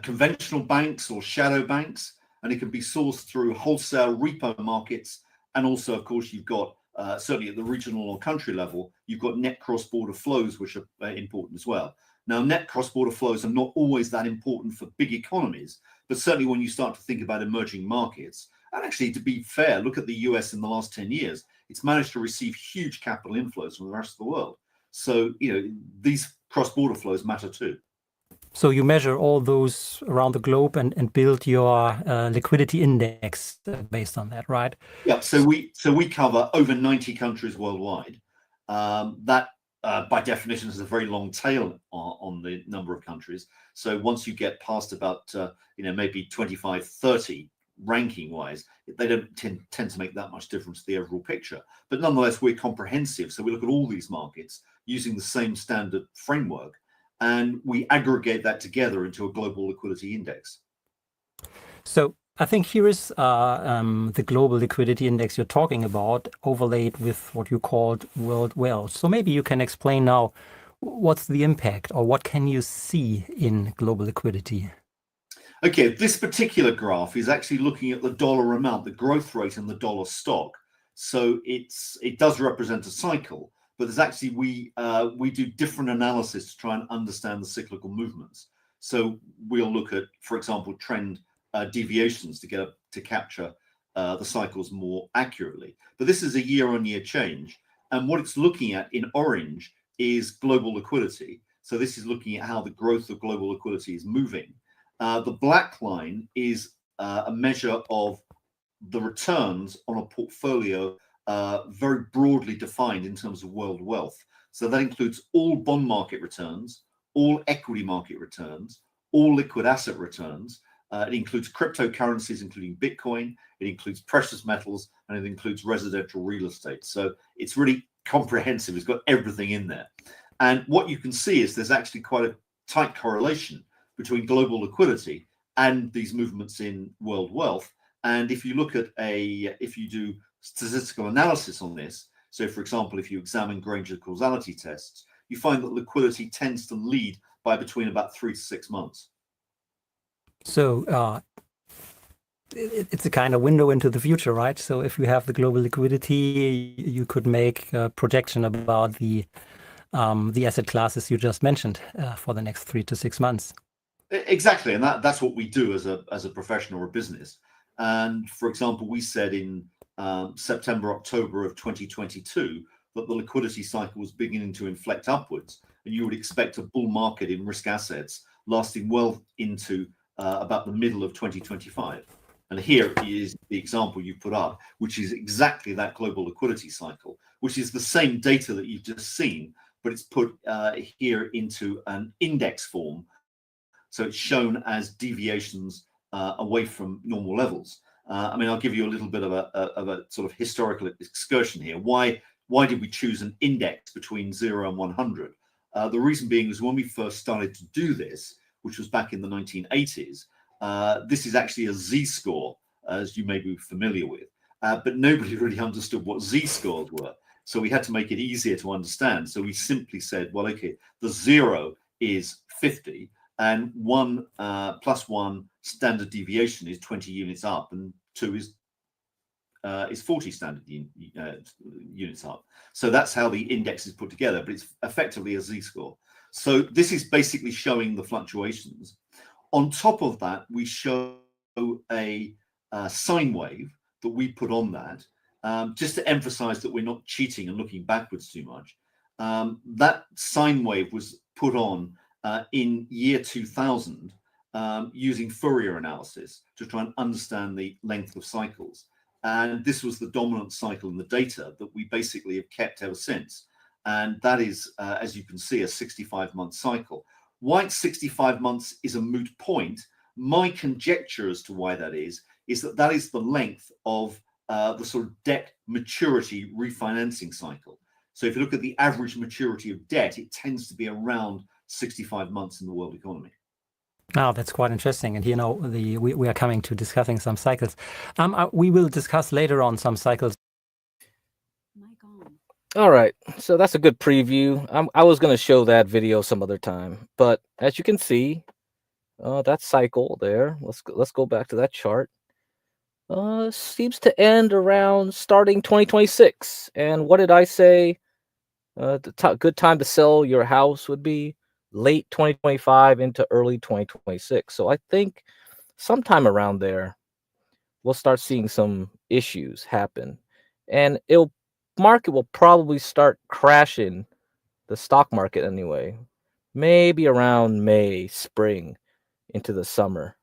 conventional banks or shadow banks. And it can be sourced through wholesale repo markets. And also, of course, you've got, certainly at the regional or country level, you've got net cross-border flows, which are important as well. Now, net cross-border flows are not always that important for big economies, but certainly when you start to think about emerging markets, and actually, to be fair, look at the US in the last 10 years, it's managed to receive huge capital inflows from the rest of the world. So, these cross-border flows matter too. So you measure all those around the globe and build your liquidity index based on that, right? Yeah, so we cover over 90 countries worldwide. That by definition is a very long tail on the number of countries. So once you get past about maybe 25, 30 ranking wise, they don't tend to make that much difference to the overall picture. But nonetheless, we're comprehensive. So we look at all these markets using the same standard framework, and we aggregate that together into a global liquidity index. So I think here is the global liquidity index you're talking about, overlaid with what you called world wealth. So maybe you can explain now what's the impact, or what can you see in global liquidity? Okay, this particular graph is actually looking at the dollar amount, the growth rate in the dollar stock. So it does represent a cycle, but there's actually we do different analysis to try and understand the cyclical movements. So we'll look at, for example, trend deviations to capture the cycles more accurately. But this is a year-on-year change, and what it's looking at in orange is global liquidity. So this is looking at how the growth of global liquidity is moving. The black line is a measure of the returns on a portfolio, very broadly defined in terms of world wealth. So that includes all bond market returns, all equity market returns, all liquid asset returns. It includes cryptocurrencies, including Bitcoin. It includes precious metals, and it includes residential real estate. So it's really comprehensive. It's got everything in there. And what you can see is there's actually quite a tight correlation between global liquidity and these movements in world wealth. And if you look at if you do statistical analysis on this, so for example, if you examine Granger causality tests, you find that liquidity tends to lead by between about 3 to 6 months. So it's a kind of window into the future, right? So if you have the global liquidity, you could make a projection about the asset classes you just mentioned for the next 3 to 6 months. Exactly, and that's what we do as a profession or a business. And for example, we said in September, October of 2022 that the liquidity cycle was beginning to inflect upwards, and you would expect a bull market in risk assets lasting well into about the middle of 2025. And here is the example you put up, which is exactly that global liquidity cycle, which is the same data that you've just seen, but it's put here into an index form. So it's shown as deviations away from normal levels. I mean, I'll give you a little bit of a sort of historical excursion here. Why did we choose an index between 0 and 100? The reason being is when we first started to do this, which was back in the 1980s, this is actually a z-score, as you may be familiar with, but nobody really understood what z-scores were. So we had to make it easier to understand. So we simply said, well, okay, the 0 is 50, and 1 plus 1 standard deviation is 20 units up, and 2 is 40 standard units up. So that's how the index is put together, but it's effectively a z-score. So this is basically showing the fluctuations. On top of that, we show a sine wave that we put on that, just to emphasize that we're not cheating and looking backwards too much. That sine wave was put on in year 2000 using Fourier analysis to try and understand the length of cycles. And this was the dominant cycle in the data that we basically have kept ever since. And that is, as you can see, a 65-month cycle. Why it's 65 months is a moot point. My conjecture as to why that is that is the length of the sort of debt maturity refinancing cycle. So if you look at the average maturity of debt, it tends to be around 65 months in the world economy. Oh, that's quite interesting. And you know, we are coming to discussing some cycles. We will discuss later on some cycles. All right, so that's a good preview. I was going to show that video some other time, but as you can see, that cycle there, let's go back to that chart, seems to end around starting 2026. And what did I say? Good time to sell your house would be late 2025 into early 2026. So I think sometime around there, we'll start seeing some issues happen, and market will probably start crashing, the stock market anyway, maybe around May, spring, into the summer.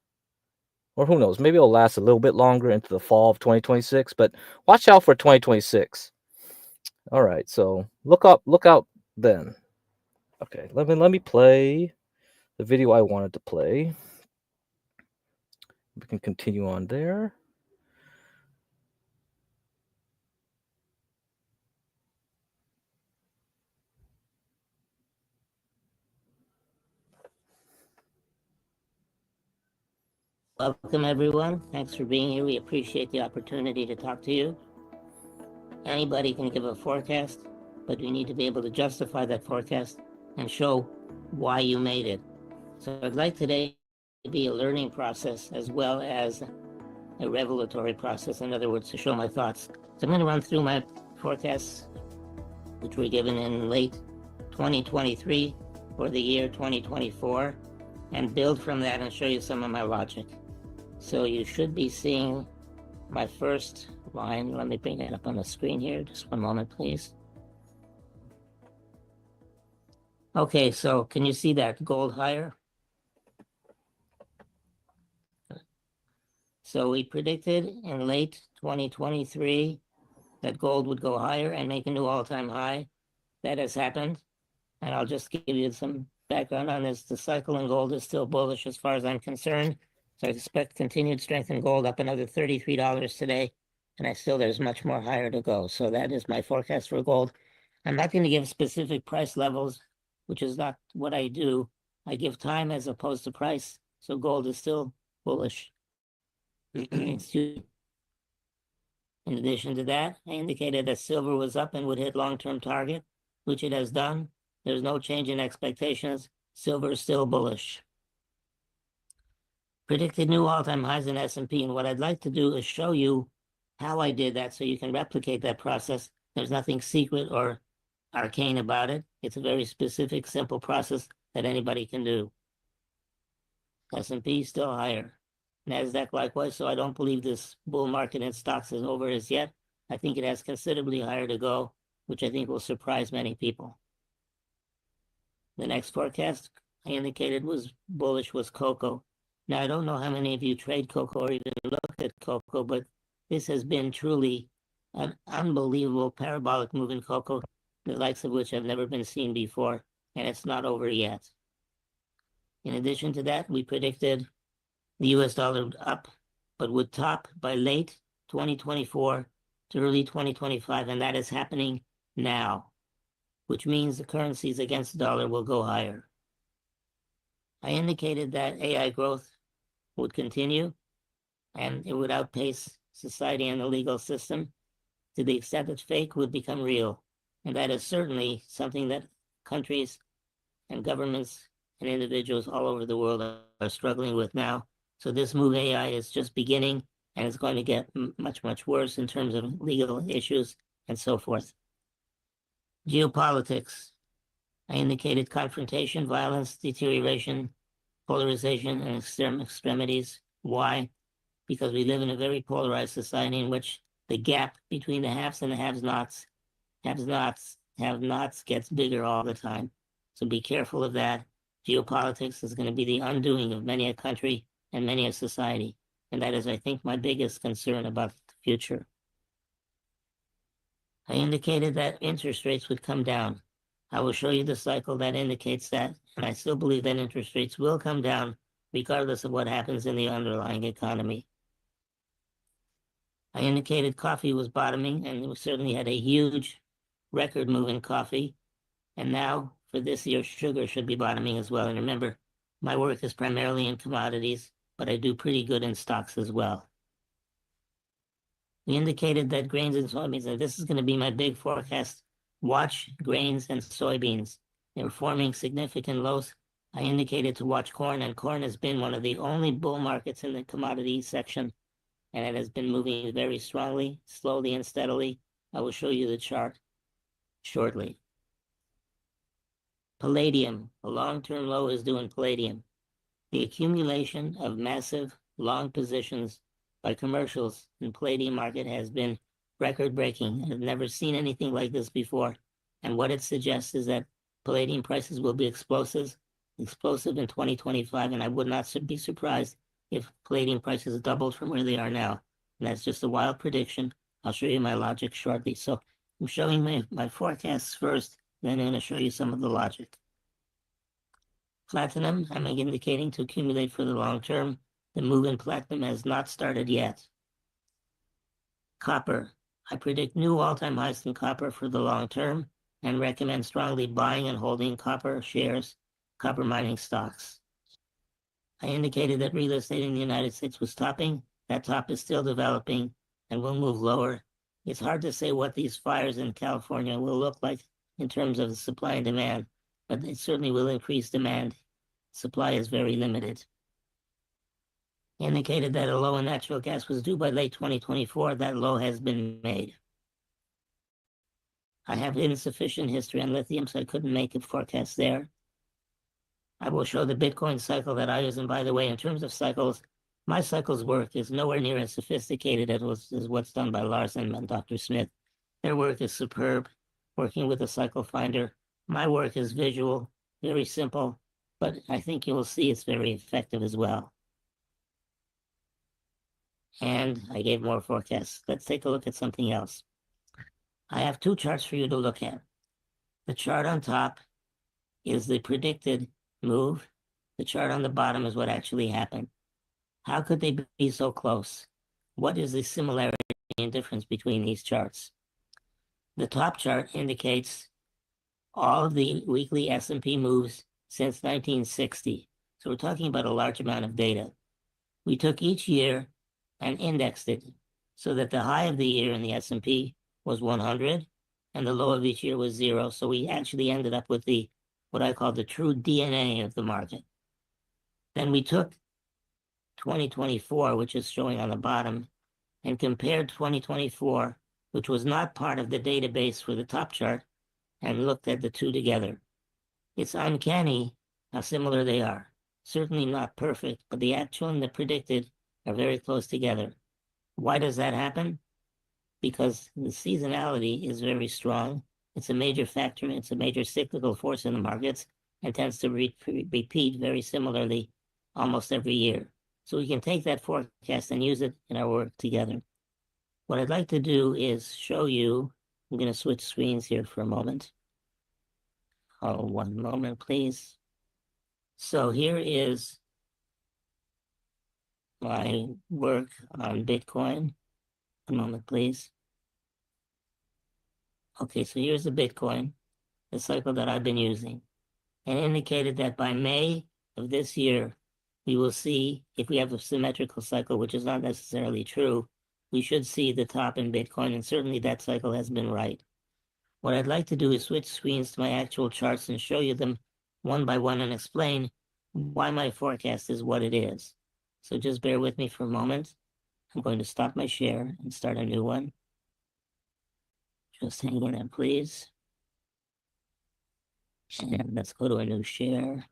Or who knows, maybe it'll last a little bit longer into the fall of 2026, but watch out for 2026. All right, so look out then. Okay, let me play the video I wanted to play. We can continue on there. Welcome, everyone. Thanks for being here. We appreciate the opportunity to talk to you. Anybody can give a forecast, but we need to be able to justify that forecast and show why you made it. So I'd like today to be a learning process as well as a revelatory process, in other words, to show my thoughts. So I'm going to run through my forecasts, which were given in late 2023 for the year 2024, and build from that and show you some of my logic. So you should be seeing my first line. Let me bring that up on the screen here. Just one moment, please. Okay, so can you see that gold higher? So we predicted in late 2023 that gold would go higher and make a new all-time high. That has happened. And I'll just give you some background on this. The cycle in gold is still bullish as far as I'm concerned. So I expect continued strength in gold up another $33 today. And there's much more higher to go. So that is my forecast for gold. I'm not going to give specific price levels, which is not what I do. I give time as opposed to price. So gold is still bullish. In addition to that, I indicated that silver was up and would hit long-term target, which it has done. There's no change in expectations. Silver is still bullish. Predicted new all-time highs in S&P, and what I'd like to do is show you how I did that so you can replicate that process. There's nothing secret or arcane about it. It's a very specific, simple process that anybody can do. S&P still higher. NASDAQ likewise, so I don't believe this bull market in stocks is over as yet. I think it has considerably higher to go, which I think will surprise many people. The next forecast I indicated was bullish was cocoa. Now, I don't know how many of you trade cocoa or even look at cocoa, but this has been truly an unbelievable parabolic move in cocoa, the likes of which have never been seen before, and it's not over yet. In addition to that, we predicted the US dollar up, but would top by late 2024 to early 2025, and that is happening now, which means the currencies against the dollar will go higher. I indicated that AI growth would continue, and it would outpace society and the legal system to the extent that fake would become real. And that is certainly something that countries and governments and individuals all over the world are struggling with now. So this move AI is just beginning, and it's going to get much, much worse in terms of legal issues and so forth. Geopolitics. I indicated confrontation, violence, deterioration, polarization, and extremities. Why? Because we live in a very polarized society in which the gap between the haves and the have-nots gets bigger all the time. So be careful of that. Geopolitics is going to be the undoing of many a country and many a society. And that is, I think, my biggest concern about the future. I indicated that interest rates would come down. I will show you the cycle that indicates that, and I still believe that interest rates will come down regardless of what happens in the underlying economy. I indicated coffee was bottoming, and we certainly had a huge record move in coffee. And now, for this year, sugar should be bottoming as well. And remember, my work is primarily in commodities, but I do pretty good in stocks as well. We indicated that grains and soybeans, and this is going to be my big forecast. Watch grains and soybeans. They're forming significant lows. I indicated to watch corn, and corn has been one of the only bull markets in the commodity section, and it has been moving very strongly, slowly and steadily. I will show you the chart shortly. Palladium, a long-term low is due in palladium. The accumulation of massive long positions by commercials in palladium market has been record-breaking. I've never seen anything like this before. And what it suggests is that palladium prices will be explosive in 2025, and I would not be surprised if palladium prices doubled from where they are now. And that's just a wild prediction. I'll show you my logic shortly. So I'm showing my forecasts first, then I'm going to show you some of the logic. Platinum, I'm indicating to accumulate for the long term. The move in platinum has not started yet. Copper, I predict new all-time highs in copper for the long term and recommend strongly buying and holding copper shares, copper mining stocks. I indicated that real estate in the United States was topping. That top is still developing and will move lower. It's hard to say what these fires in California will look like in terms of the supply and demand, but it certainly will increase demand. Supply is very limited. Indicated that a low in natural gas was due by late 2024. That low has been made. I have insufficient history on lithium, so I couldn't make a forecast there. I will show the Bitcoin cycle that I use. And by the way, in terms of cycles, my cycles work is nowhere near as sophisticated as what's done by Larson and Dr. Smith. Their work is superb, working with a cycle finder. My work is visual, very simple, but I think you will see it's very effective as well. And I gave more forecasts. Let's take a look at something else. I have two charts for you to look at. The chart on top is the predicted move. The chart on the bottom is what actually happened. How could they be so close? What is the similarity and difference between these charts? The top chart indicates all of the weekly S&P moves since 1960. So we're talking about a large amount of data. We took each year and indexed it so that the high of the year in the S&P was 100 and the low of each year was 0. So we actually ended up with the what I call the true DNA of the market. Then we took 2024, which is showing on the bottom, and compared 2024, which was not part of the database for the top chart, and looked at the two together. It's uncanny how similar they are. Certainly not perfect, but the actual and the predicted are very close together. Why does that happen? Because the seasonality is very strong. It's a major factor. It's a major cyclical force in the markets and tends to repeat very similarly almost every year. So we can take that forecast and use it in our work together. What I'd like to do is show you, I'm going to switch screens here for a moment. Oh, one moment, please. So here is my work on Bitcoin. A moment, please. Okay, so here's the Bitcoin, the cycle that I've been using, and indicated that by May of this year, we will see, if we have a symmetrical cycle, which is not necessarily true, we should see the top in Bitcoin, and certainly that cycle has been right. What I'd like to do is switch screens to my actual charts and show you them one by one and explain why my forecast is what it is. So just bear with me for a moment. I'm going to stop my share and start a new one. Just hang in there, please. And let's go to a new share.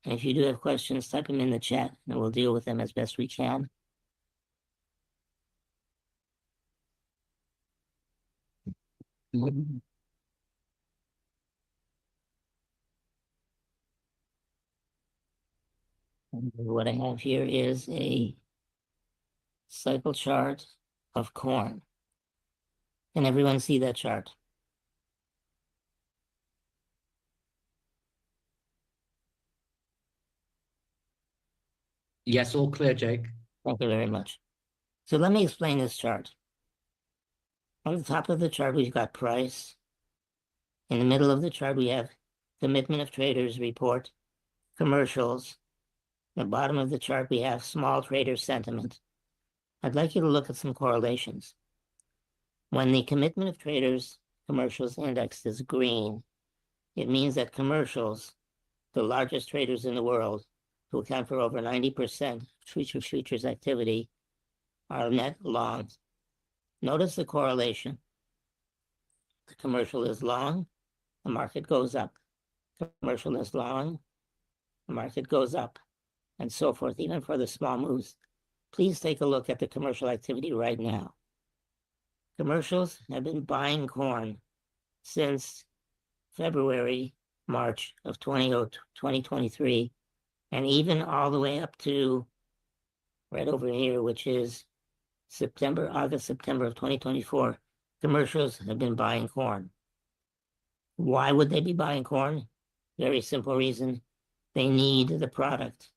And if you do have questions, type them in the chat and we'll deal with them as best we can. And what I have here is a cycle chart of corn. Can everyone see that chart? Yes, all clear, Jake. Thank you very much. So let me explain this chart. On the top of the chart, we've got price. In the middle of the chart, we have commitment of traders report, commercials. At the bottom of the chart, we have small trader sentiment. I'd like you to look at some correlations. When the commitment of traders commercials index is green, it means that commercials, the largest traders in the world, who account for over 90% of futures activity, are net longs. Notice the correlation. The commercial is long, the market goes up. Commercial is long, the market goes up, and so forth, even for the small moves. Please take a look at the commercial activity right now. Commercials have been buying corn since February, March of 2023, and even all the way up to right over here, which is August, September of 2024, commercials have been buying corn. Why would they be buying corn? Very simple reason. They need the product.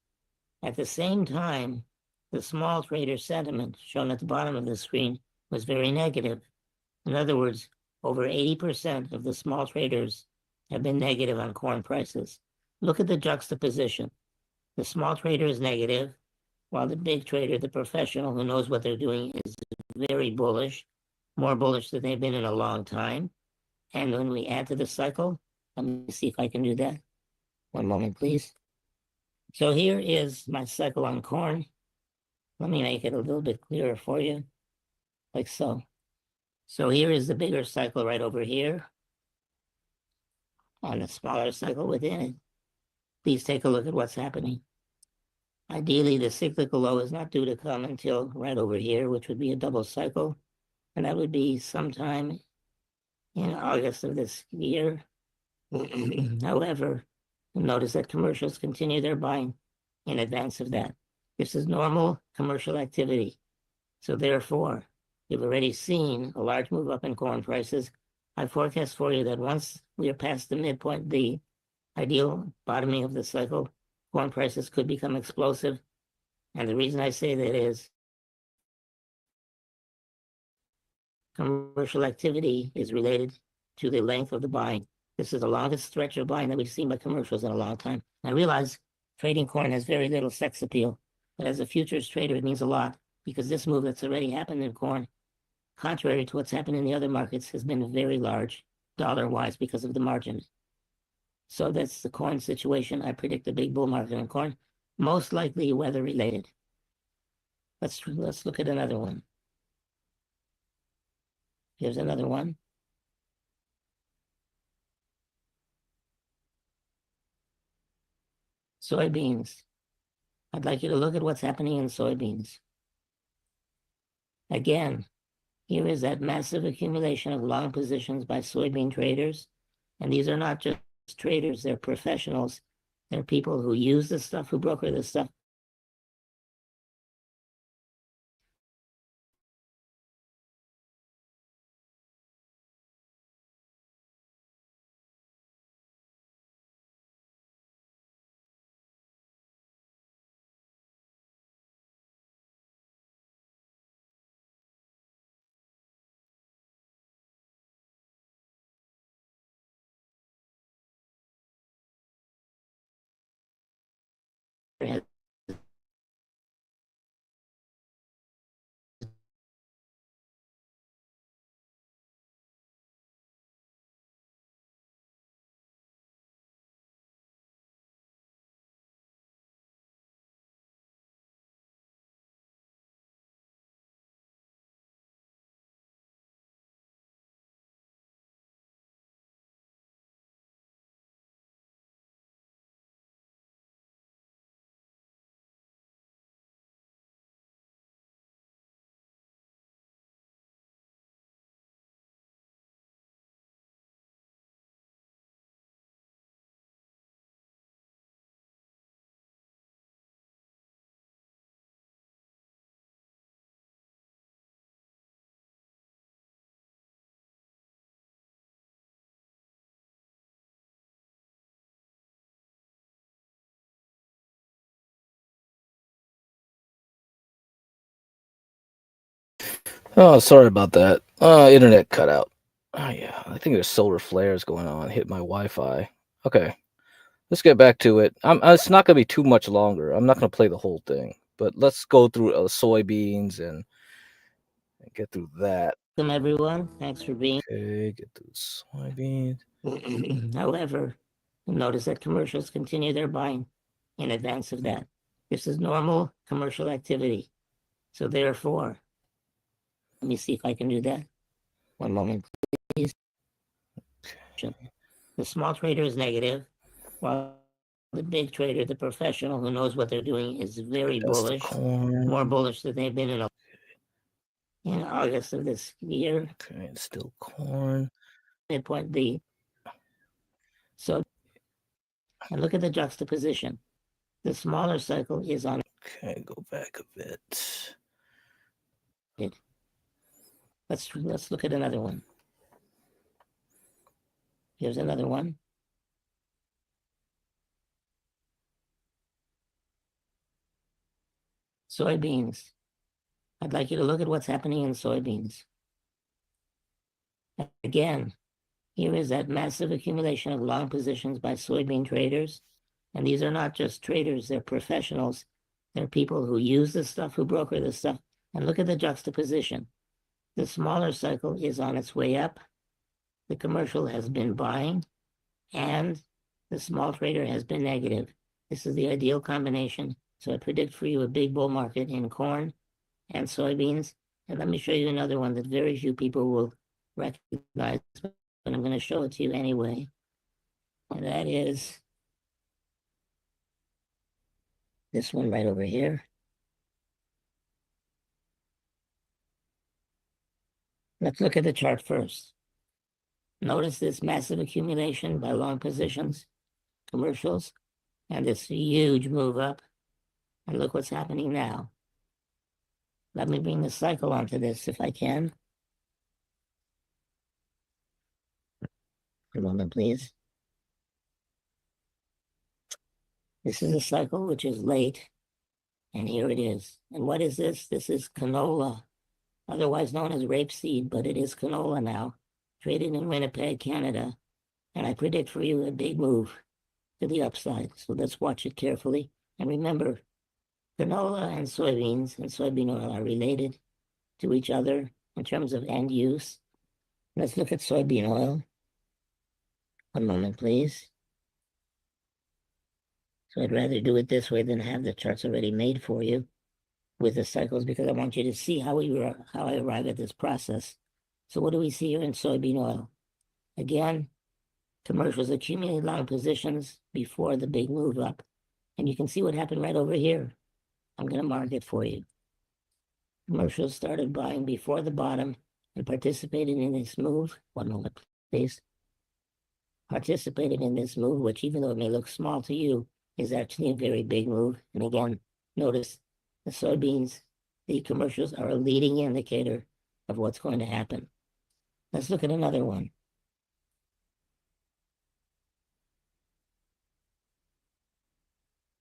At the same time, the small trader sentiment shown at the bottom of the screen was very negative. In other words, over 80% of the small traders have been negative on corn prices. Look at the juxtaposition. The small trader is negative, while the big trader, the professional who knows what they're doing, is very bullish, more bullish than they've been in a long time. And when we add to the cycle, let me see if I can do that. One moment, please. So here is my cycle on corn. Let me make it a little bit clearer for you, like so. So here is the bigger cycle right over here, and the smaller cycle within it. Please take a look at what's happening. Ideally, the cyclical low is not due to come until right over here, which would be a double cycle, and that would be sometime in August of this year. However, notice that commercials continue their buying in advance of that. This is normal commercial activity. So therefore, you've already seen a large move up in corn prices. I forecast for you that once we are past the midpoint, the ideal bottoming of the cycle, corn prices could become explosive. And the reason I say that is commercial activity is related to the length of the buying. This is the longest stretch of buying that we've seen by commercials in a long time. I realize trading corn has very little sex appeal, but as a futures trader, it means a lot because this move that's already happened in corn, contrary to what's happened in the other markets, has been very large dollar-wise because of the margin. So that's the corn situation. I predict a big bull market in corn, most likely weather-related. Let's look at another one. Here's another one. Soybeans. I'd like you to look at what's happening in soybeans. Again, here is that massive accumulation of long positions by soybean traders. And these are not just traders, they're professionals. They're people who use this stuff, who broker this stuff. Oh, sorry about that. Internet cut out. Oh yeah, I think there's solar flares going on. Hit my Wi-Fi. Okay, let's get back to it. It's not gonna be too much longer. I'm not gonna play the whole thing, but let's go through soybeans and get through that. Welcome, everyone. Thanks for being. Okay, get through soybeans. However, notice that commercials continue their buying in advance of that. This is normal commercial activity. So therefore, let me see if I can do that. One moment, please. The small trader is negative, while the big trader, the professional who knows what they're doing, is very bullish, more bullish than they've been in August of this year. Okay, it's still corn. Midpoint B. So, and look at the juxtaposition. The smaller cycle is on. Okay, go back a bit. Let's look at another one. Here's another one. Soybeans. I'd like you to look at what's happening in soybeans. Again, here is that massive accumulation of long positions by soybean traders. And these are not just traders, they're professionals. They're people who use this stuff, who broker this stuff. And look at the juxtaposition. The smaller cycle is on its way up. The commercial has been buying, and the small trader has been negative. This is the ideal combination. So I predict for you a big bull market in corn and soybeans. And let me show you another one that very few people will recognize, but I'm going to show it to you anyway. And that is this one right over here. Let's look at the chart first. Notice this massive accumulation by long positions, commercials, and this huge move up. And look what's happening now. Let me bring the cycle onto this if I can. A moment, please. This is a cycle which is late, and here it is. And what is this? This is canola, otherwise known as rapeseed, but it is canola now, traded in Winnipeg, Canada. And I predict for you a big move to the upside. So let's watch it carefully. And remember, canola and soybean oil are related to each other in terms of end use. Let's look at soybean oil. One moment, please. So I'd rather do it this way than have the charts already made for you with the cycles, because I want you to see how I arrive at this process. So what do we see here in soybean oil? Again, commercials accumulate long positions before the big move up. And you can see what happened right over here. I'm going to mark it for you. Commercials started buying before the bottom and participated in this move. One moment, please. Participated in this move, which even though it may look small to you, is actually a very big move. And again, notice the soybeans, the commercials are a leading indicator of what's going to happen. Let's look at another one.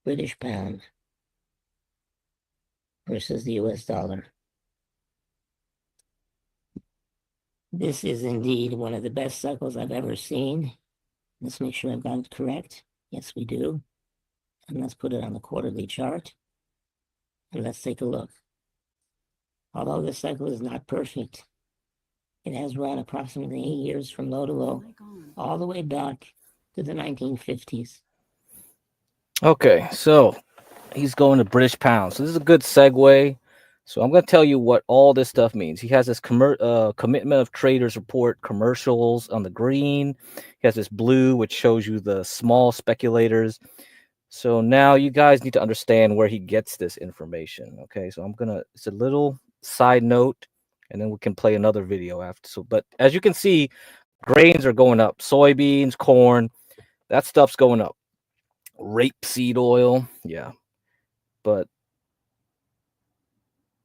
British pound versus the US dollar. This is indeed one of the best cycles I've ever seen. Let's make sure I've got it correct. Yes, we do. And let's put it on the quarterly chart. And let's take a look. Although this cycle is not perfect, it has run approximately 8 years from low to low, all the way back to the 1950s. Okay, so he's going to British pounds. So this is a good segue. So I'm going to tell you what all this stuff means. He has this commitment of traders report commercials on the green. He has this blue, which shows you the small speculators. So now you guys need to understand where he gets this information. Okay, so it's a little side note, and then we can play another video after. So, but as you can see, grains are going up. Soybeans, corn, that stuff's going up. Rapeseed oil, yeah.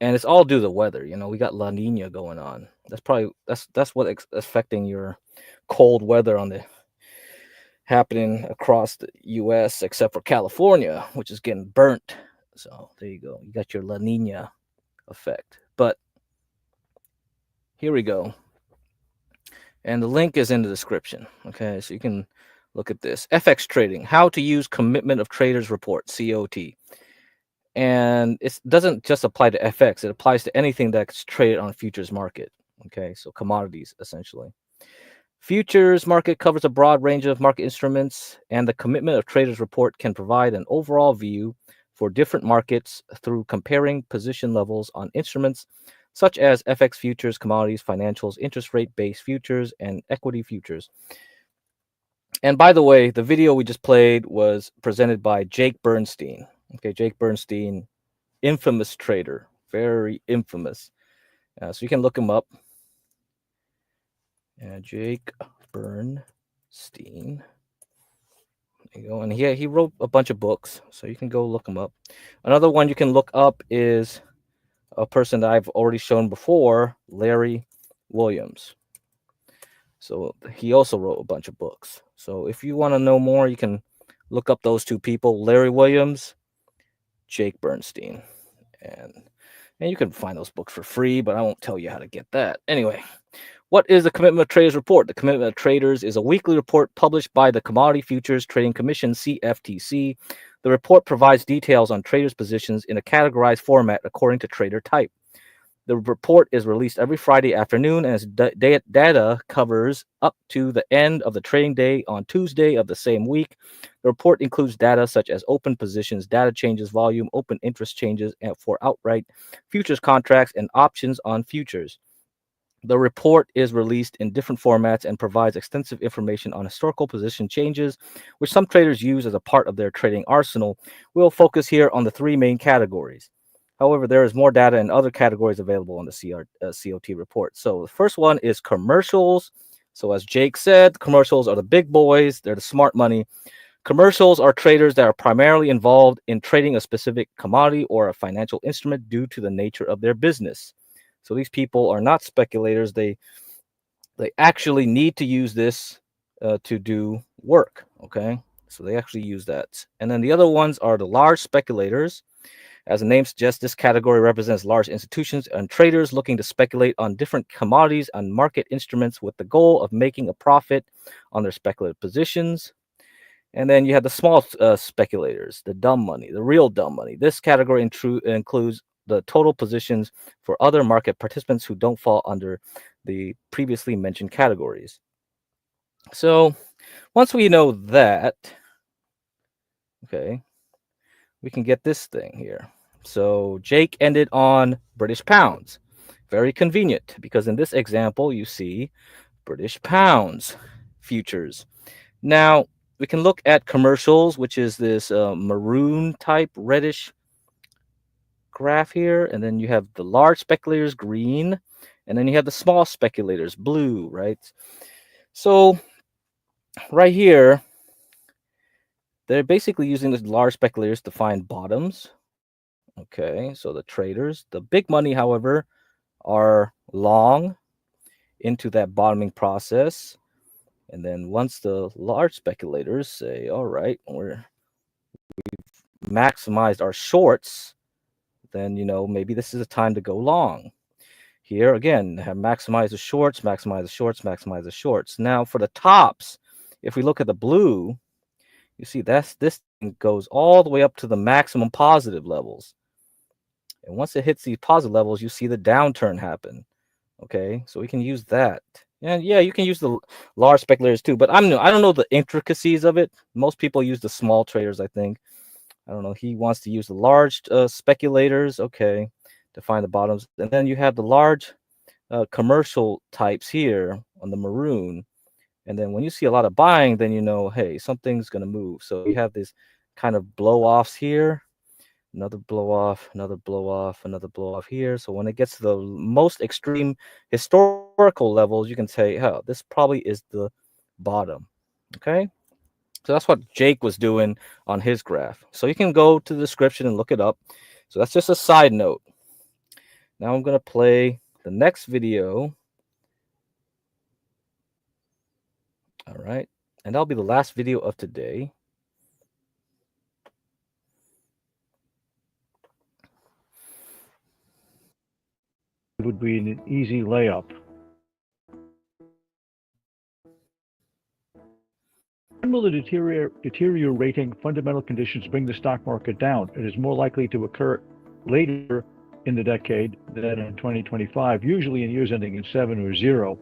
And it's all due to the weather. You know, we got La Nina going on. That's what's affecting your cold weather happening across the U.S. except for California, which is getting burnt. So there you go. You got your La Nina effect. But here we go. And the link is in the description. Okay, so you can look at this. FX trading, how to use commitment of traders report, COT. And it doesn't just apply to FX. It applies to anything that's traded on a futures market. Okay, so commodities, essentially. Futures market covers a broad range of market instruments, and the commitment of traders report can provide an overall view for different markets through comparing position levels on instruments such as FX futures, commodities, financials, interest rate-based futures, and equity futures. And by the way, the video we just played was presented by Jake Bernstein. Okay, Jake Bernstein, infamous trader, very infamous. So you can look him up. Jake Bernstein. There you go. And he wrote a bunch of books, so you can go look him up. Another one you can look up is a person that I've already shown before, Larry Williams. So he also wrote a bunch of books. So if you want to know more, you can look up those two people, Larry Williams, Jake Bernstein. And you can find those books for free, but I won't tell you how to get that. Anyway, What is the Commitment of Traders report? The Commitment of Traders is a weekly report published by the Commodity Futures Trading Commission, CFTC. The report provides details on traders' positions in a categorized format according to trader type. The report is released every Friday afternoon, and its data covers up to the end of the trading day on Tuesday of the same week. The report includes data such as open positions, data changes, volume, open interest changes for outright futures contracts, and options on futures. The report is released in different formats and provides extensive information on historical position changes, which some traders use as a part of their trading arsenal. We'll focus here on the three main categories. However, there is more data in other categories available on the COT report. So the first one is commercials. So as Jake said, commercials are the big boys. They're the smart money. Commercials are traders that are primarily involved in trading a specific commodity or a financial instrument due to the nature of their business. So these people are not speculators. They actually need to use this to do work. Okay, so they actually use that. And then the other ones are the large speculators. As the name suggests, this category represents large institutions and traders looking to speculate on different commodities and market instruments with the goal of making a profit on their speculative positions. And then you have the small speculators, the dumb money, the real dumb money. This category includes the total positions for other market participants who don't fall under the previously mentioned categories. So once we know that, okay, we can get this thing here. So Jake ended on British pounds. Very convenient, because in this example, you see British pounds futures. Now, we can look at commercials, which is this maroon type reddish graph here. And then you have the large speculators, green. And then you have the small speculators, blue, right? So right here, they're basically using the large speculators to find bottoms. Okay, so the traders, the big money, however, are long into that bottoming process. And then once the large speculators say, all right, we've maximized our shorts, then, maybe this is a time to go long. Here, again, have maximize the shorts, maximize the shorts, maximize the shorts. Now, for the tops, if we look at the blue, you see this thing goes all the way up to the maximum positive levels. And once it hits these positive levels, you see the downturn happen. Okay, so we can use that. And yeah, you can use the large speculators too, but I don't know the intricacies of it. Most people use the small traders, I think. I don't know. He wants to use the large speculators, okay, to find the bottoms. And then you have the large commercial types here on the maroon. And then when you see a lot of buying, then hey, something's going to move. So you have this kind of blow-offs here. Another blow off, another blow off, another blow off here. So when it gets to the most extreme historical levels, you can say, oh, this probably is the bottom. Okay. So that's what Jake was doing on his graph. So you can go to the description and look it up. So that's just a side note. Now I'm going to play the next video. All right. And that'll be the last video of today. Would be an easy layup. When will the deteriorating fundamental conditions bring the stock market down? It is more likely to occur later in the decade than in 2025, usually in years ending in 7 or 0.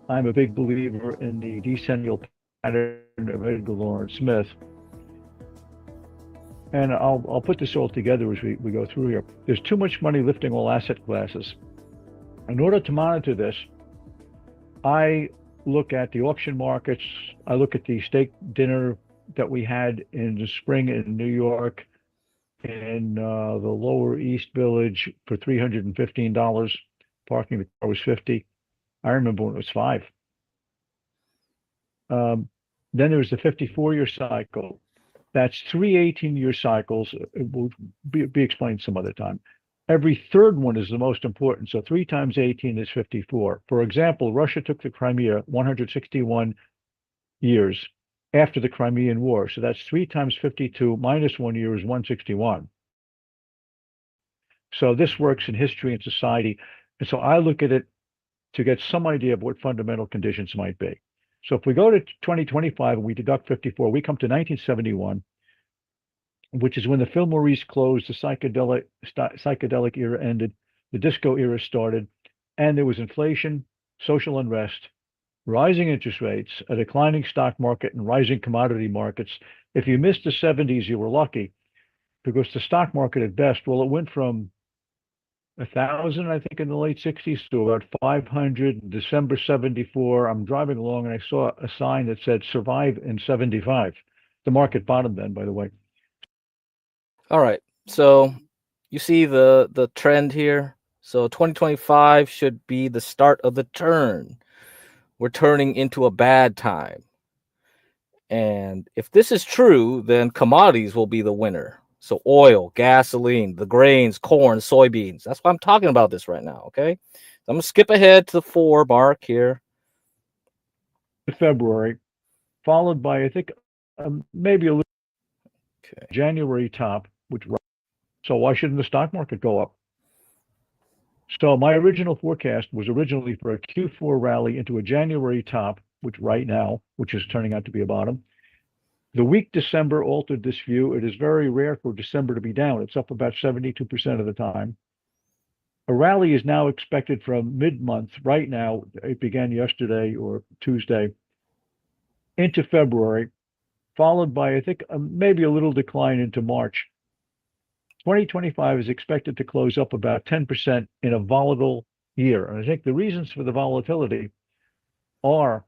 I'm a big believer in the decennial pattern of Edgar Lawrence Smith. And I'll put this all together as we go through here. There's too much money lifting all asset classes. In order to monitor this, I look at the auction markets. I look at the steak dinner that we had in the spring in New York in the Lower East Village for $315. Parking the car was $50. I remember when it was $5. Then there was the 54-year cycle. That's 3 18-year cycles. It will be explained some other time. Every third one is the most important. So 3 times 18 is 54. For example, Russia took the Crimea 161 years after the Crimean War. So that's 3 times 52 minus 1 year is 161. So this works in history and society. And so I look at it to get some idea of what fundamental conditions might be. So if we go to 2025 and we deduct 54, we come to 1971, which is when the film Maurice closed, the psychedelic era ended, the disco era started, and there was inflation, social unrest, rising interest rates, a declining stock market, and rising commodity markets. If you missed the 70s, you were lucky, because the stock market at best, well, it went from 1,000, I think, in the late 60s to about 500 in December 74. I'm driving along and I saw a sign that said survive in 75. The market bottomed then, by the way. All right. So you see the trend here. So 2025 should be the start of the turn. We're turning into a bad time. And if this is true, then commodities will be the winner. So oil, gasoline, the grains, corn, soybeans. That's why I'm talking about this right now, okay? So I'm going to skip ahead to the 4 mark here. February, followed by, I think, maybe a little Okay. January top, which, so why shouldn't the stock market go up? So my original forecast was originally for a Q4 rally into a January top, which right now, which is turning out to be a bottom. The weak December altered this view. It is very rare for December to be down. It's up about 72% of the time. A rally is now expected from mid-month. Right now, it began yesterday or Tuesday into February, followed by, I think, maybe a little decline into March. 2025 is expected to close up about 10% in a volatile year. And I think the reasons for the volatility are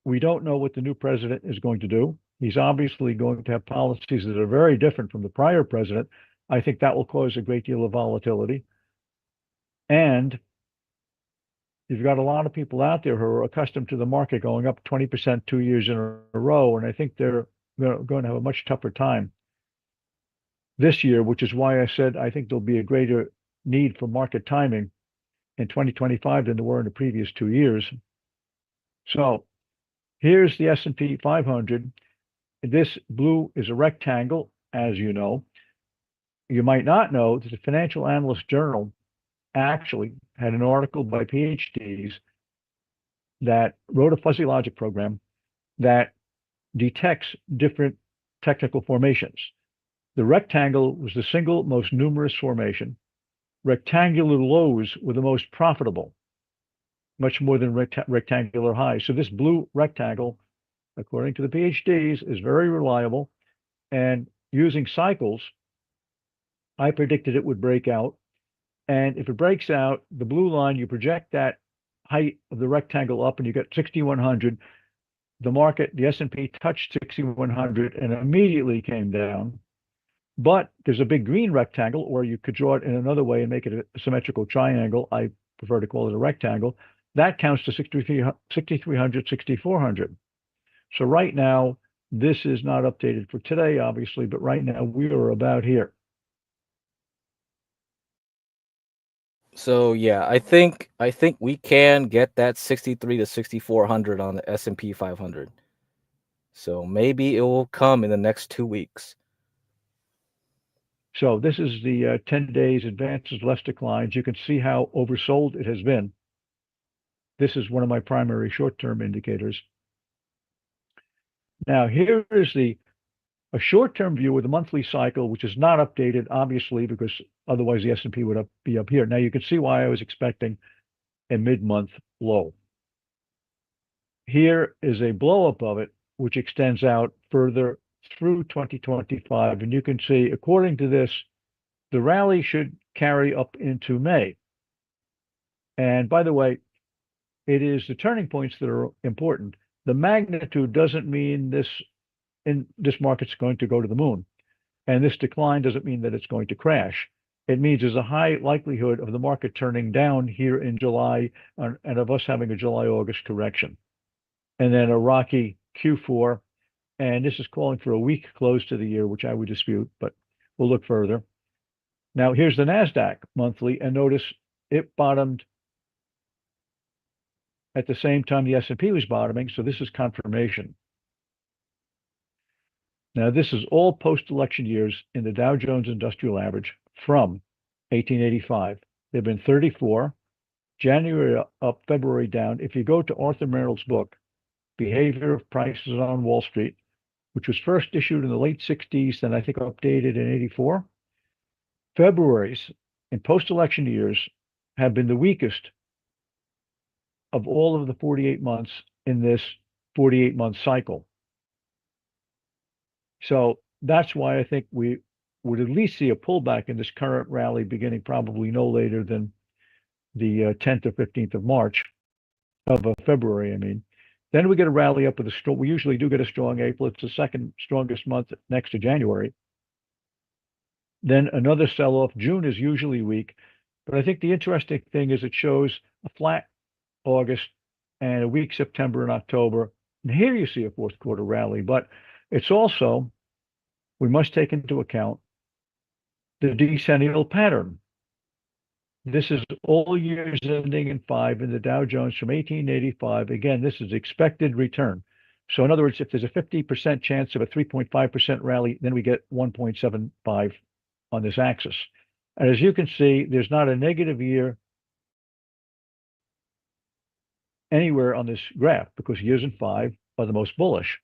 we don't know what the new president is going to do. He's obviously going to have policies that are very different from the prior president. I think that will cause a great deal of volatility. And you've got a lot of people out there who are accustomed to the market going up 20% 2 years in a row. And I think they're going to have a much tougher time this year, which is why I said I think there'll be a greater need for market timing in 2025 than there were in the previous 2 years. So here's the S&P 500. This blue is a rectangle, as you know. You might not know that the Financial Analyst Journal actually had an article by PhDs that wrote a fuzzy logic program that detects different technical formations. The rectangle was the single most numerous formation. Rectangular lows were the most profitable, much more than rectangular highs. So this blue rectangle, according to the PhDs, is very reliable. And using cycles, I predicted it would break out. And if it breaks out, the blue line, you project that height of the rectangle up and you get 6,100. The market, the S&P touched 6,100 and immediately came down. But there's a big green rectangle, or you could draw it in another way and make it a symmetrical triangle. I prefer to call it a rectangle. That counts to 6,300, 6,400. So right now, this is not updated for today, obviously, but right now we are about here. So yeah, I think we can get that 63 to 6,400 on the S&P 500. So maybe it will come in the next 2 weeks. So this is the 10 days advances, less declines. You can see how oversold it has been. This is one of my primary short-term indicators. Now here is a short-term view with a monthly cycle, which is not updated, obviously, because otherwise the S&P would be up here. Now you can see why I was expecting a mid-month low. Here is a blow-up of it, which extends out further through 2025. And you can see, according to this, the rally should carry up into May. And by the way, it is the turning points that are important. The magnitude doesn't mean this market's going to go to the moon. And this decline doesn't mean that it's going to crash. It means there's a high likelihood of the market turning down here in July and of us having a July-August correction. And then a rocky Q4. And this is calling for a weak close to the year, which I would dispute, but we'll look further. Now, here's the NASDAQ monthly, and notice it bottomed at the same time the S&P was bottoming, so this is confirmation. Now, this is all post-election years in the Dow Jones Industrial Average from 1885. There have been 34. January up, February down. If you go to Arthur Merrill's book, Behavior of Prices on Wall Street, which was first issued in the late 60s, then I think updated in 84, February's in post-election years have been the weakest of all of the 48 months in this 48-month cycle. So that's why I think we would at least see a pullback in this current rally beginning probably no later than the 10th or 15th of March, of February, I mean. Then we get a rally up with a strong, we usually do get a strong April. It's the second strongest month next to January. Then another sell-off. June is usually weak. But I think the interesting thing is it shows a flat August and a weak September and October. And here you see a fourth quarter rally. But it's also, we must take into account the decennial pattern. This is all years ending in 5 in the Dow Jones from 1885. Again, this is expected return. So in other words, if there's a 50% chance of a 3.5% rally, then we get 1.75 on this axis. And as you can see, there's not a negative year anywhere on this graph because years in 5 are the most bullish.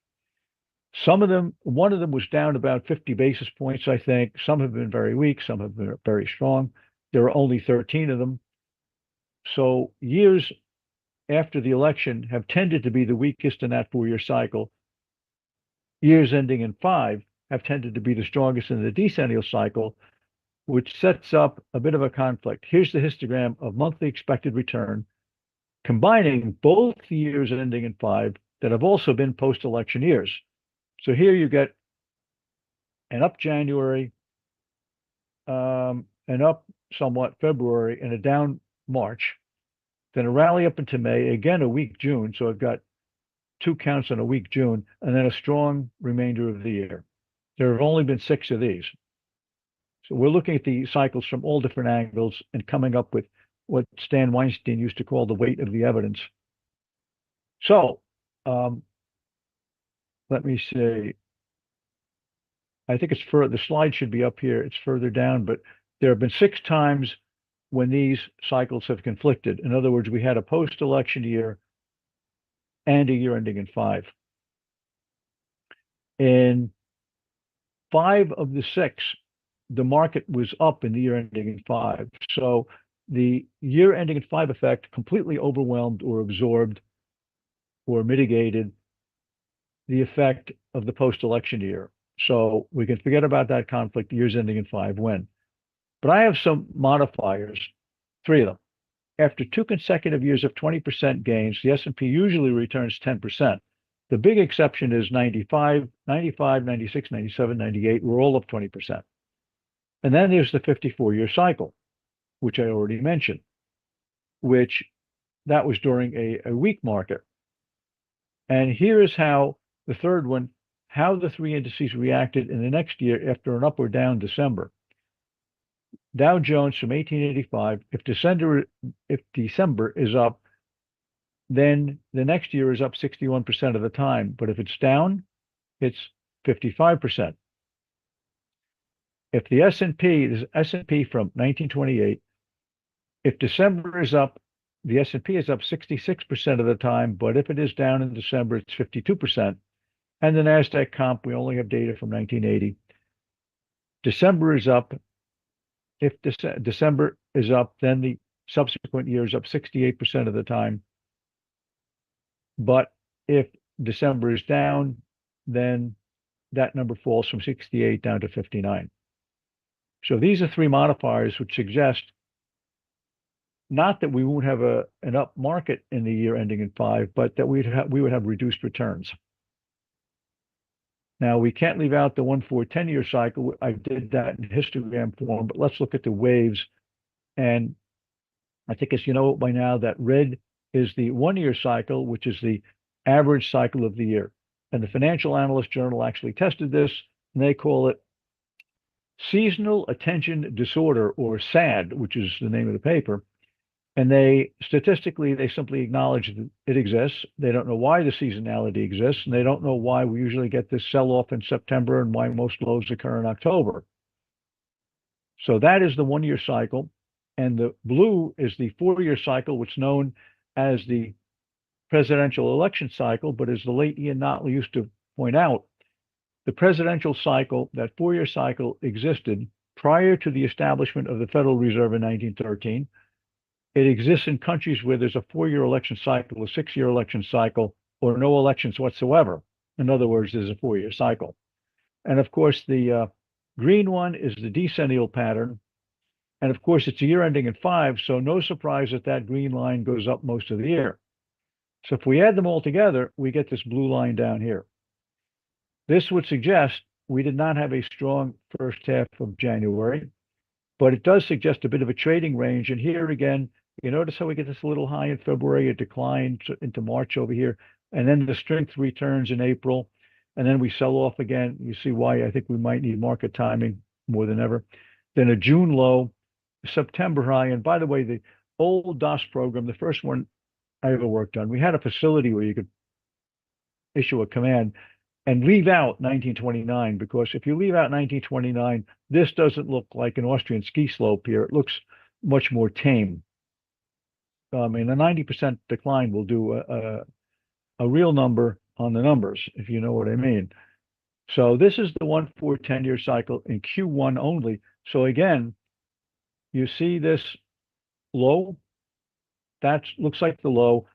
Some of them, one of them was down about 50 basis points, I think. Some have been very weak, some have been very strong. There are only 13 of them. So years after the election have tended to be the weakest in that 4-year cycle. Years ending in 5 have tended to be the strongest in the decennial cycle, which sets up a bit of a conflict. Here's the histogram of monthly expected return, combining both years ending in 5 that have also been post-election years. So here you get an up January, an up somewhat February, and a down March, then a rally up into May, again a weak June. So I've got 2 counts on a weak June, and then a strong remainder of the year. There have only been 6 of these. So we're looking at the cycles from all different angles and coming up with what Stan Weinstein used to call the weight of the evidence. So let me see. I think it's the slide should be up here. It's further down, but there have been 6 times when these cycles have conflicted. In other words, we had a post-election year and a year ending in 5. In 5 of the 6, the market was up in the year ending in 5. So the year ending in 5 effect completely overwhelmed or absorbed or mitigated the effect of the post-election year. So we can forget about that conflict, years ending in 5 when. But I have some modifiers, 3 of them. After 2 consecutive years of 20% gains, the S&P usually returns 10%. The big exception is 95, 96, 97, 98, we're all up 20%. And then there's the 54-year cycle, which I already mentioned, which that was during a weak market. And here is how the third one, how the 3 indices reacted in the next year after an up or down December. Dow Jones from 1885, if December is up, then the next year is up 61% of the time. But if it's down, it's 55%. If the S&P from 1928, if December is up, the S&P is up 66% of the time, but if it is down in December, it's 52%. And the NASDAQ comp, we only have data from 1980. December is up. If December is up, then the subsequent year is up 68% of the time. But if December is down, then that number falls from 68 down to 59. So these are 3 modifiers which suggest not that we won't have an up market in the year ending in 5, but that we would have reduced returns. Now, we can't leave out the 1-4 10-year cycle. I did that in histogram form, but let's look at the waves. And I think, as you know by now, that red is the 1-year cycle, which is the average cycle of the year. And the Financial Analyst Journal actually tested this, and they call it seasonal attention disorder, or SAD, which is the name of the paper. And they statistically, they simply acknowledge that it exists. They don't know why the seasonality exists, and they don't know why we usually get this sell-off in September and why most lows occur in October. So that is the 1-year cycle. And the blue is the 4-year cycle, which is known as the presidential election cycle. But as the late Ian Notley used to point out, the presidential cycle, that 4-year cycle, existed prior to the establishment of the Federal Reserve in 1913. It exists in countries where there's a 4-year election cycle, a 6-year election cycle, or no elections whatsoever. In other words, there's a 4-year cycle. And of course, the green one is the decennial pattern. And of course, it's a year ending in 5, so no surprise that that green line goes up most of the year. So if we add them all together, we get this blue line down here. This would suggest we did not have a strong first half of January, but it does suggest a bit of a trading range. And here again, you notice how we get this little high in February, it declines into March over here, and then the strength returns in April, and then we sell off again. You see why I think we might need market timing more than ever. Then a June low, September high. And by the way, the old DOS program, the first one I ever worked on, we had a facility where you could issue a command and leave out 1929, because if you leave out 1929, this doesn't look like an Austrian ski slope here. It looks much more tame. I mean, a 90% decline will do a real number on the numbers, if you know what I mean. So this is the 1-4 10-year cycle in Q1 only. So again, you see this low, that looks like the low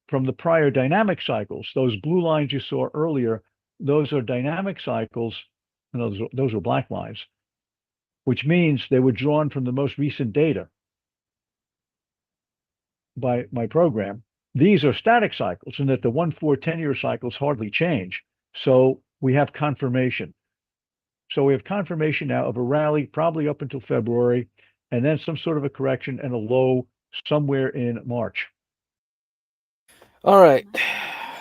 from the prior dynamic cycles. Those blue lines you saw earlier, those are dynamic cycles, and those are black lines, which means they were drawn from the most recent data by my program. These are static cycles, and that the 1-4 10-year cycles hardly change. So we have confirmation. So we have confirmation now of a rally probably up until February, and then some sort of a correction and a low somewhere in March. All right.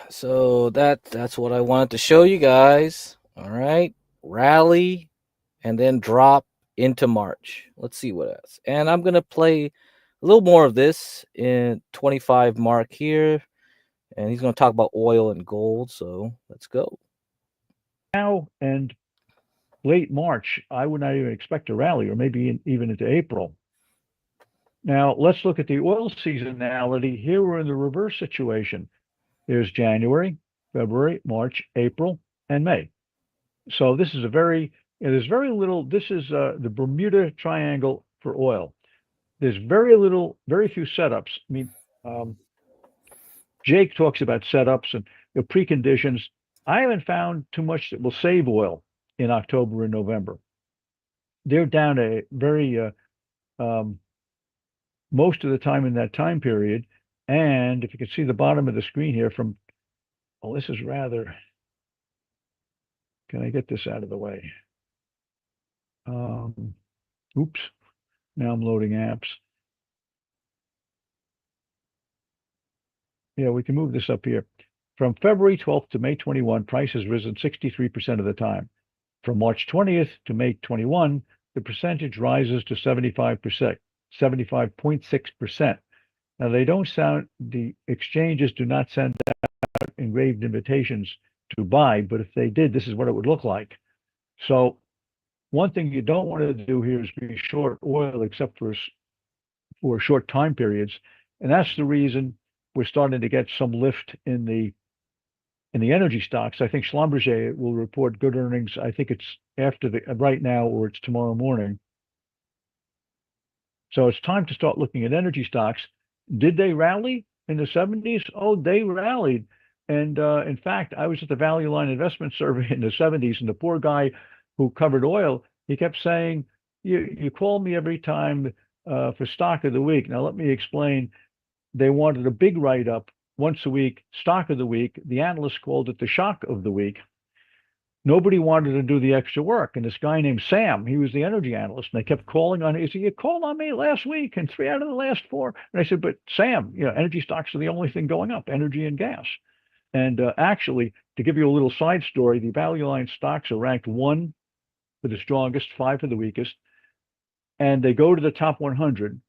So that's what I wanted to show you guys. All right. Rally and then drop into March. Let's see what else. And I'm going to play a little more of this in 25 mark here. And he's going to talk about oil and gold. So let's go. Now and late March, I would not even expect a rally, or maybe even into April. Now, let's look at the oil seasonality. Here we're in the reverse situation. There's January, February, March, April, and May. So this is there's very little, this is the Bermuda Triangle for oil. There's very few setups. I mean, Jake talks about setups and the preconditions. I haven't found too much that will save oil in October and November. They're down a very, most of the time in that time period. And if you can see the bottom of the screen here from, oh, this is rather, can I get this out of the way? Oops, now I'm loading apps. Yeah, we can move this up here. From February 12th to May 21, price has risen 63% of the time. From March 20th to May 21, the percentage rises to 75%, 75.6%. Now, the exchanges do not send out engraved invitations to buy, but if they did, this is what it would look like. So one thing you don't want to do here is be short oil, except for short time periods. And that's the reason we're starting to get some lift in the energy stocks. I think Schlumberger will report good earnings. I think it's right now, or it's tomorrow morning. So it's time to start looking at energy stocks. Did they rally in the 70s? Oh, they rallied. And in fact, I was at the Value Line Investment Survey in the 70s, and the poor guy who covered oil, he kept saying, you call me every time for stock of the week. Now, let me explain. They wanted a big write-up once a week, stock of the week. The analysts called it the shock of the week. Nobody wanted to do the extra work. And this guy named Sam, he was the energy analyst, and they kept calling on him. He said, you called on me last week and 3 out of the last 4. And I said, but Sam, energy stocks are the only thing going up, energy and gas. And actually, to give you a little side story, the Value Line stocks are ranked 1 for the strongest, 5 for the weakest. And they go to the top 100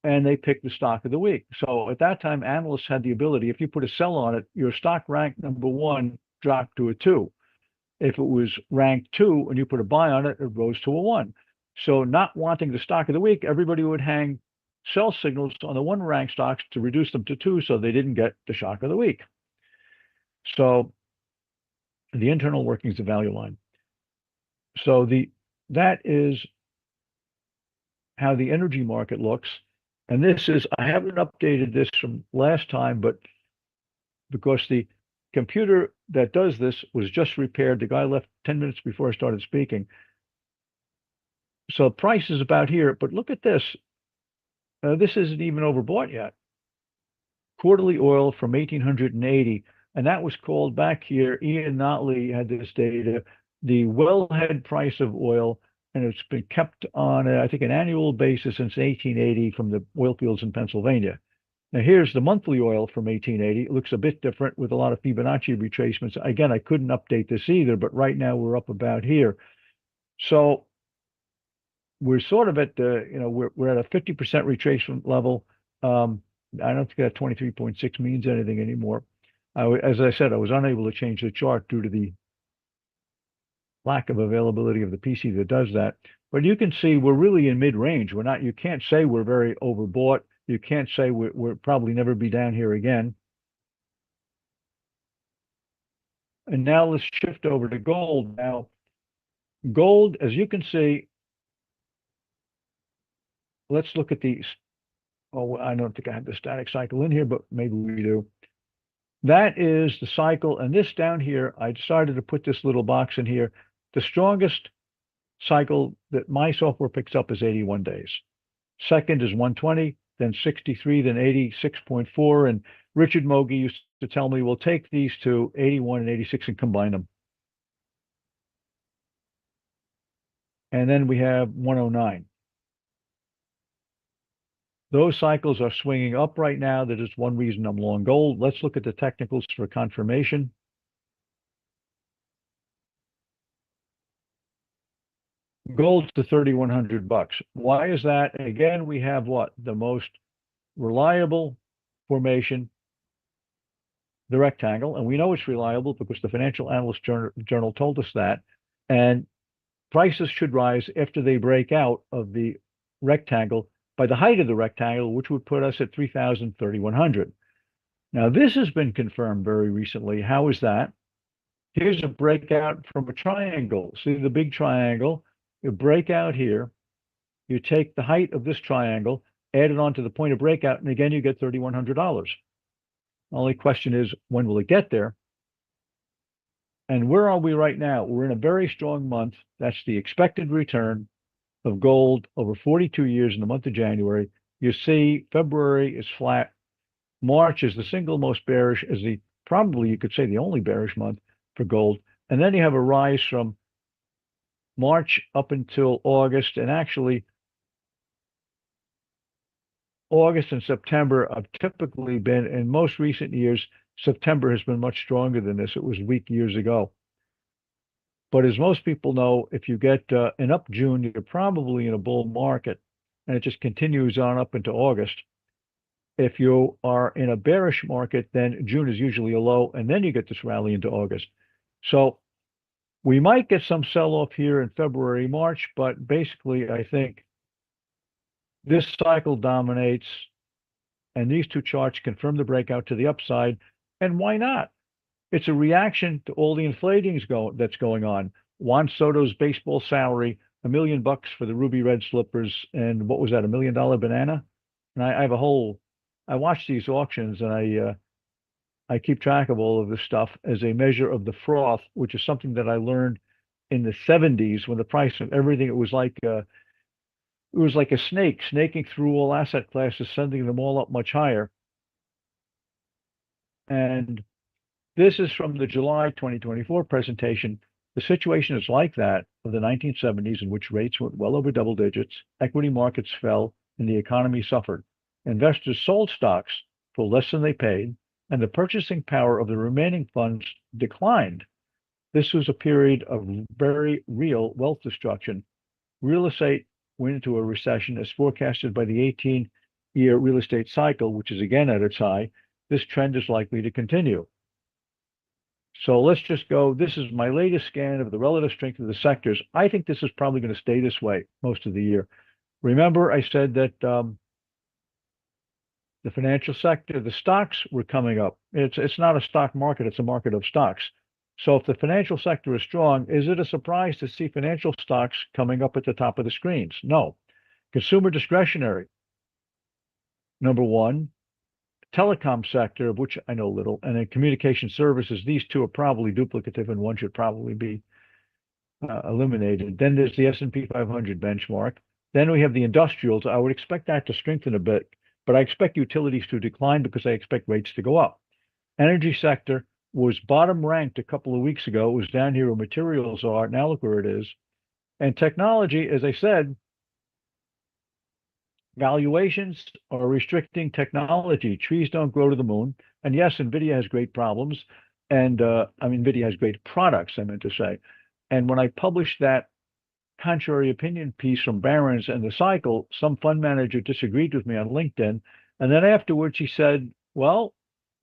and they pick the stock of the week. So at that time, analysts had the ability, if you put a sell on it, your stock ranked number 1 dropped to a 2. If it was ranked 2 and you put a buy on it, it rose to a 1. So not wanting the stock of the week, everybody would hang sell signals on the one rank stocks to reduce them to two so they didn't get the shock of the week. So the internal workings of value line. So that is how the energy market looks. And this is, I haven't updated this from last time, but because the computer that does this was just repaired, the guy left 10 minutes before I started speaking. So price is about here, but look at this. This isn't even overbought yet. Quarterly oil from 1880, and that was called back here. Ian Notley had this data, the wellhead price of oil, and it's been kept on, I think, an annual basis since 1880 from the oil fields in Pennsylvania. Now here's the monthly oil from 1880. It looks a bit different with a lot of Fibonacci retracements. Again, I couldn't update this either, but right now we're up about here. So we're sort of at the, we're at a 50% retracement level. I don't think that 23.6 means anything anymore. As I said, I was unable to change the chart due to the lack of availability of the PC that does that. But you can see we're really in mid-range. We're not, you can't say we're very overbought. You can't say we'll probably never be down here again. And now let's shift over to gold. Now, gold, as you can see, let's look at these. Oh, I don't think I have the static cycle in here, but maybe we do. That is the cycle. And this down here, I decided to put this little box in here. The strongest cycle that my software picks up is 81 days. Second is 120, then 63, then 86.4. And Richard Mogi used to tell me, we'll take these to 81 and 86 and combine them. And then we have 109. Those cycles are swinging up right now. That is one reason I'm long gold. Let's look at the technicals for confirmation. Gold's to $3,100. Why is that? Again, we have what? The most reliable formation, the rectangle. And we know it's reliable because the Financial Analyst Journal told us that. And prices should rise after they break out of the rectangle by the height of the rectangle, which would put us at 3,100. Now, this has been confirmed very recently. How is that? Here's a breakout from a triangle. See the big triangle? You break out here. You take the height of this triangle, add it on to the point of breakout, and again, you get $3,100. The only question is, when will it get there? And where are we right now? We're in a very strong month. That's the expected return of gold over 42 years in the month of January. You see February is flat. March is the single most bearish, is the probably you could say the only bearish month for gold. And then you have a rise from March up until August. And actually, August and September have typically been, in most recent years, September has been much stronger than this. It was weak years ago. But as most people know, if you get an up June, you're probably in a bull market, and it just continues on up into August. If you are in a bearish market, then June is usually a low, and then you get this rally into August. So we might get some sell-off here in February, March, but basically I think this cycle dominates, and these two charts confirm the breakout to the upside. And why not? It's a reaction to all the inflating that's going on. Juan Soto's baseball salary, $1 million for the ruby red slippers, and what was that, $1 million banana? And I have a whole, I watch these auctions, and I keep track of all of this stuff as a measure of the froth, which is something that I learned in the 70s when the price of everything, it was like a snake snaking through all asset classes, sending them all up much higher. And this is from the July 2024 presentation. The situation is like that of the 1970s, in which rates went well over double digits, equity markets fell, and the economy suffered. Investors sold stocks for less than they paid, and the purchasing power of the remaining funds declined. This was a period of very real wealth destruction. Real estate went into a recession as forecasted by the 18-year real estate cycle, which is again at its high. This trend is likely to continue. So let's just go. This is my latest scan of the relative strength of the sectors. I think this is probably going to stay this way most of the year. Remember, I said that the financial sector, the stocks were coming up. It's not a stock market, it's a market of stocks. So if the financial sector is strong, is it a surprise to see financial stocks coming up at the top of the screens? No. Consumer discretionary, number one. Telecom sector, of which I know little, and then communication services, these two are probably duplicative and one should probably be eliminated. Then there's the S&P 500 benchmark. Then we have the industrials. I would expect that to strengthen a bit, but I expect utilities to decline because I expect rates to go up. Energy sector was bottom ranked a couple of weeks ago. It was down here where materials are. Now look where it is. And technology, as I said, valuations are restricting technology. Trees don't grow to the moon. And yes, NVIDIA has great problems. And NVIDIA has great products, I meant to say. And when I published that contrary opinion piece from Barron's and the cycle, some fund manager disagreed with me on LinkedIn. And then afterwards he said, well,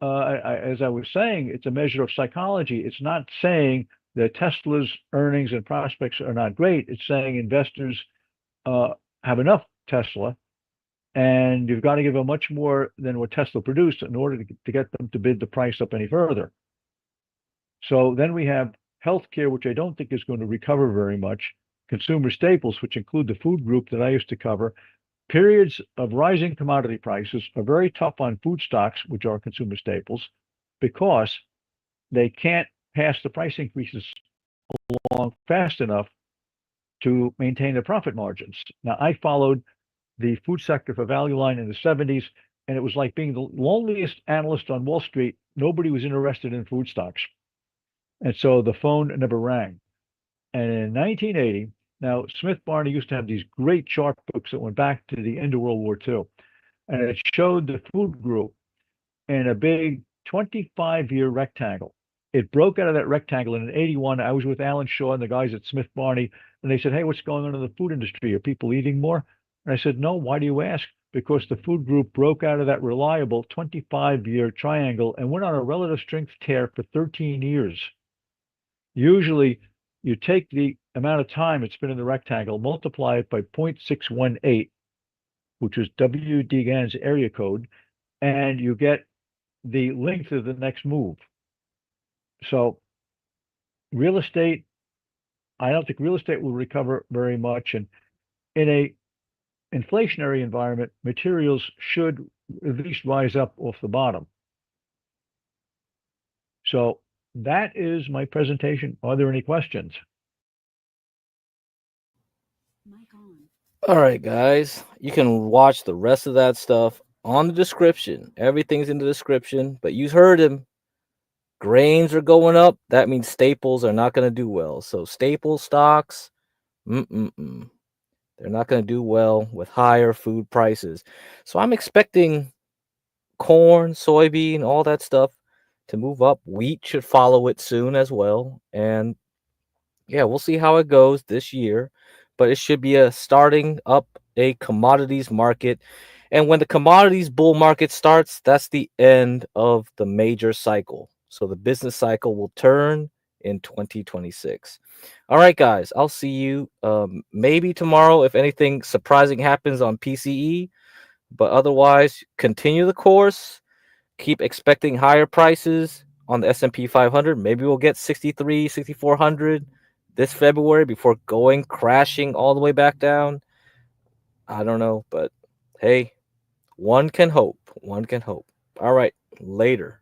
as I was saying, it's a measure of psychology. It's not saying that Tesla's earnings and prospects are not great. It's saying investors have enough Tesla, and you've got to give them much more than what Tesla produced in order to get them to bid the price up any further. So then we have healthcare, which I don't think is going to recover very much. Consumer staples, which include the food group that I used to cover. Periods of rising commodity prices are very tough on food stocks, which are consumer staples, because they can't pass the price increases along fast enough to maintain their profit margins. Now, I followed the food sector for Value Line in the 70s, and it was like being the loneliest analyst on Wall Street. Nobody was interested in food stocks. And so the phone never rang. And in 1980, now Smith Barney used to have these great chart books that went back to the end of World War II. And it showed the food group in a big 25-year rectangle. It broke out of that rectangle. And in 81, I was with Alan Shaw and the guys at Smith Barney, and they said, hey, what's going on in the food industry? Are people eating more? And I said, no, why do you ask? Because the food group broke out of that reliable 25-year triangle and went on a relative strength tear for 13 years. Usually, you take the amount of time it's been in the rectangle, multiply it by 0.618, which is W.D. Gann's area code, and you get the length of the next move. So real estate, I don't think real estate will recover very much. And in a inflationary environment, materials should at least rise up off the bottom. So that is my presentation. Are there any questions? All right, guys. You can watch the rest of that stuff on the description. Everything's in the description, but you heard him. Grains are going up. That means staples are not going to do well. So staple stocks, they're not going to do well with higher food prices. So I'm expecting corn, soybean, all that stuff to move up. Wheat should follow it soon as well. And yeah, we'll see how it goes this year. But it should be a starting up a commodities market. And when the commodities bull market starts, that's the end of the major cycle. So the business cycle will turn in 2026. All right, guys, I'll see you maybe tomorrow if anything surprising happens on PCE. But otherwise, continue the course. Keep expecting higher prices on the S&P 500. Maybe we'll get 63, 6,400 this February before going crashing all the way back down. I don't know, but hey, one can hope. One can hope. All right, later.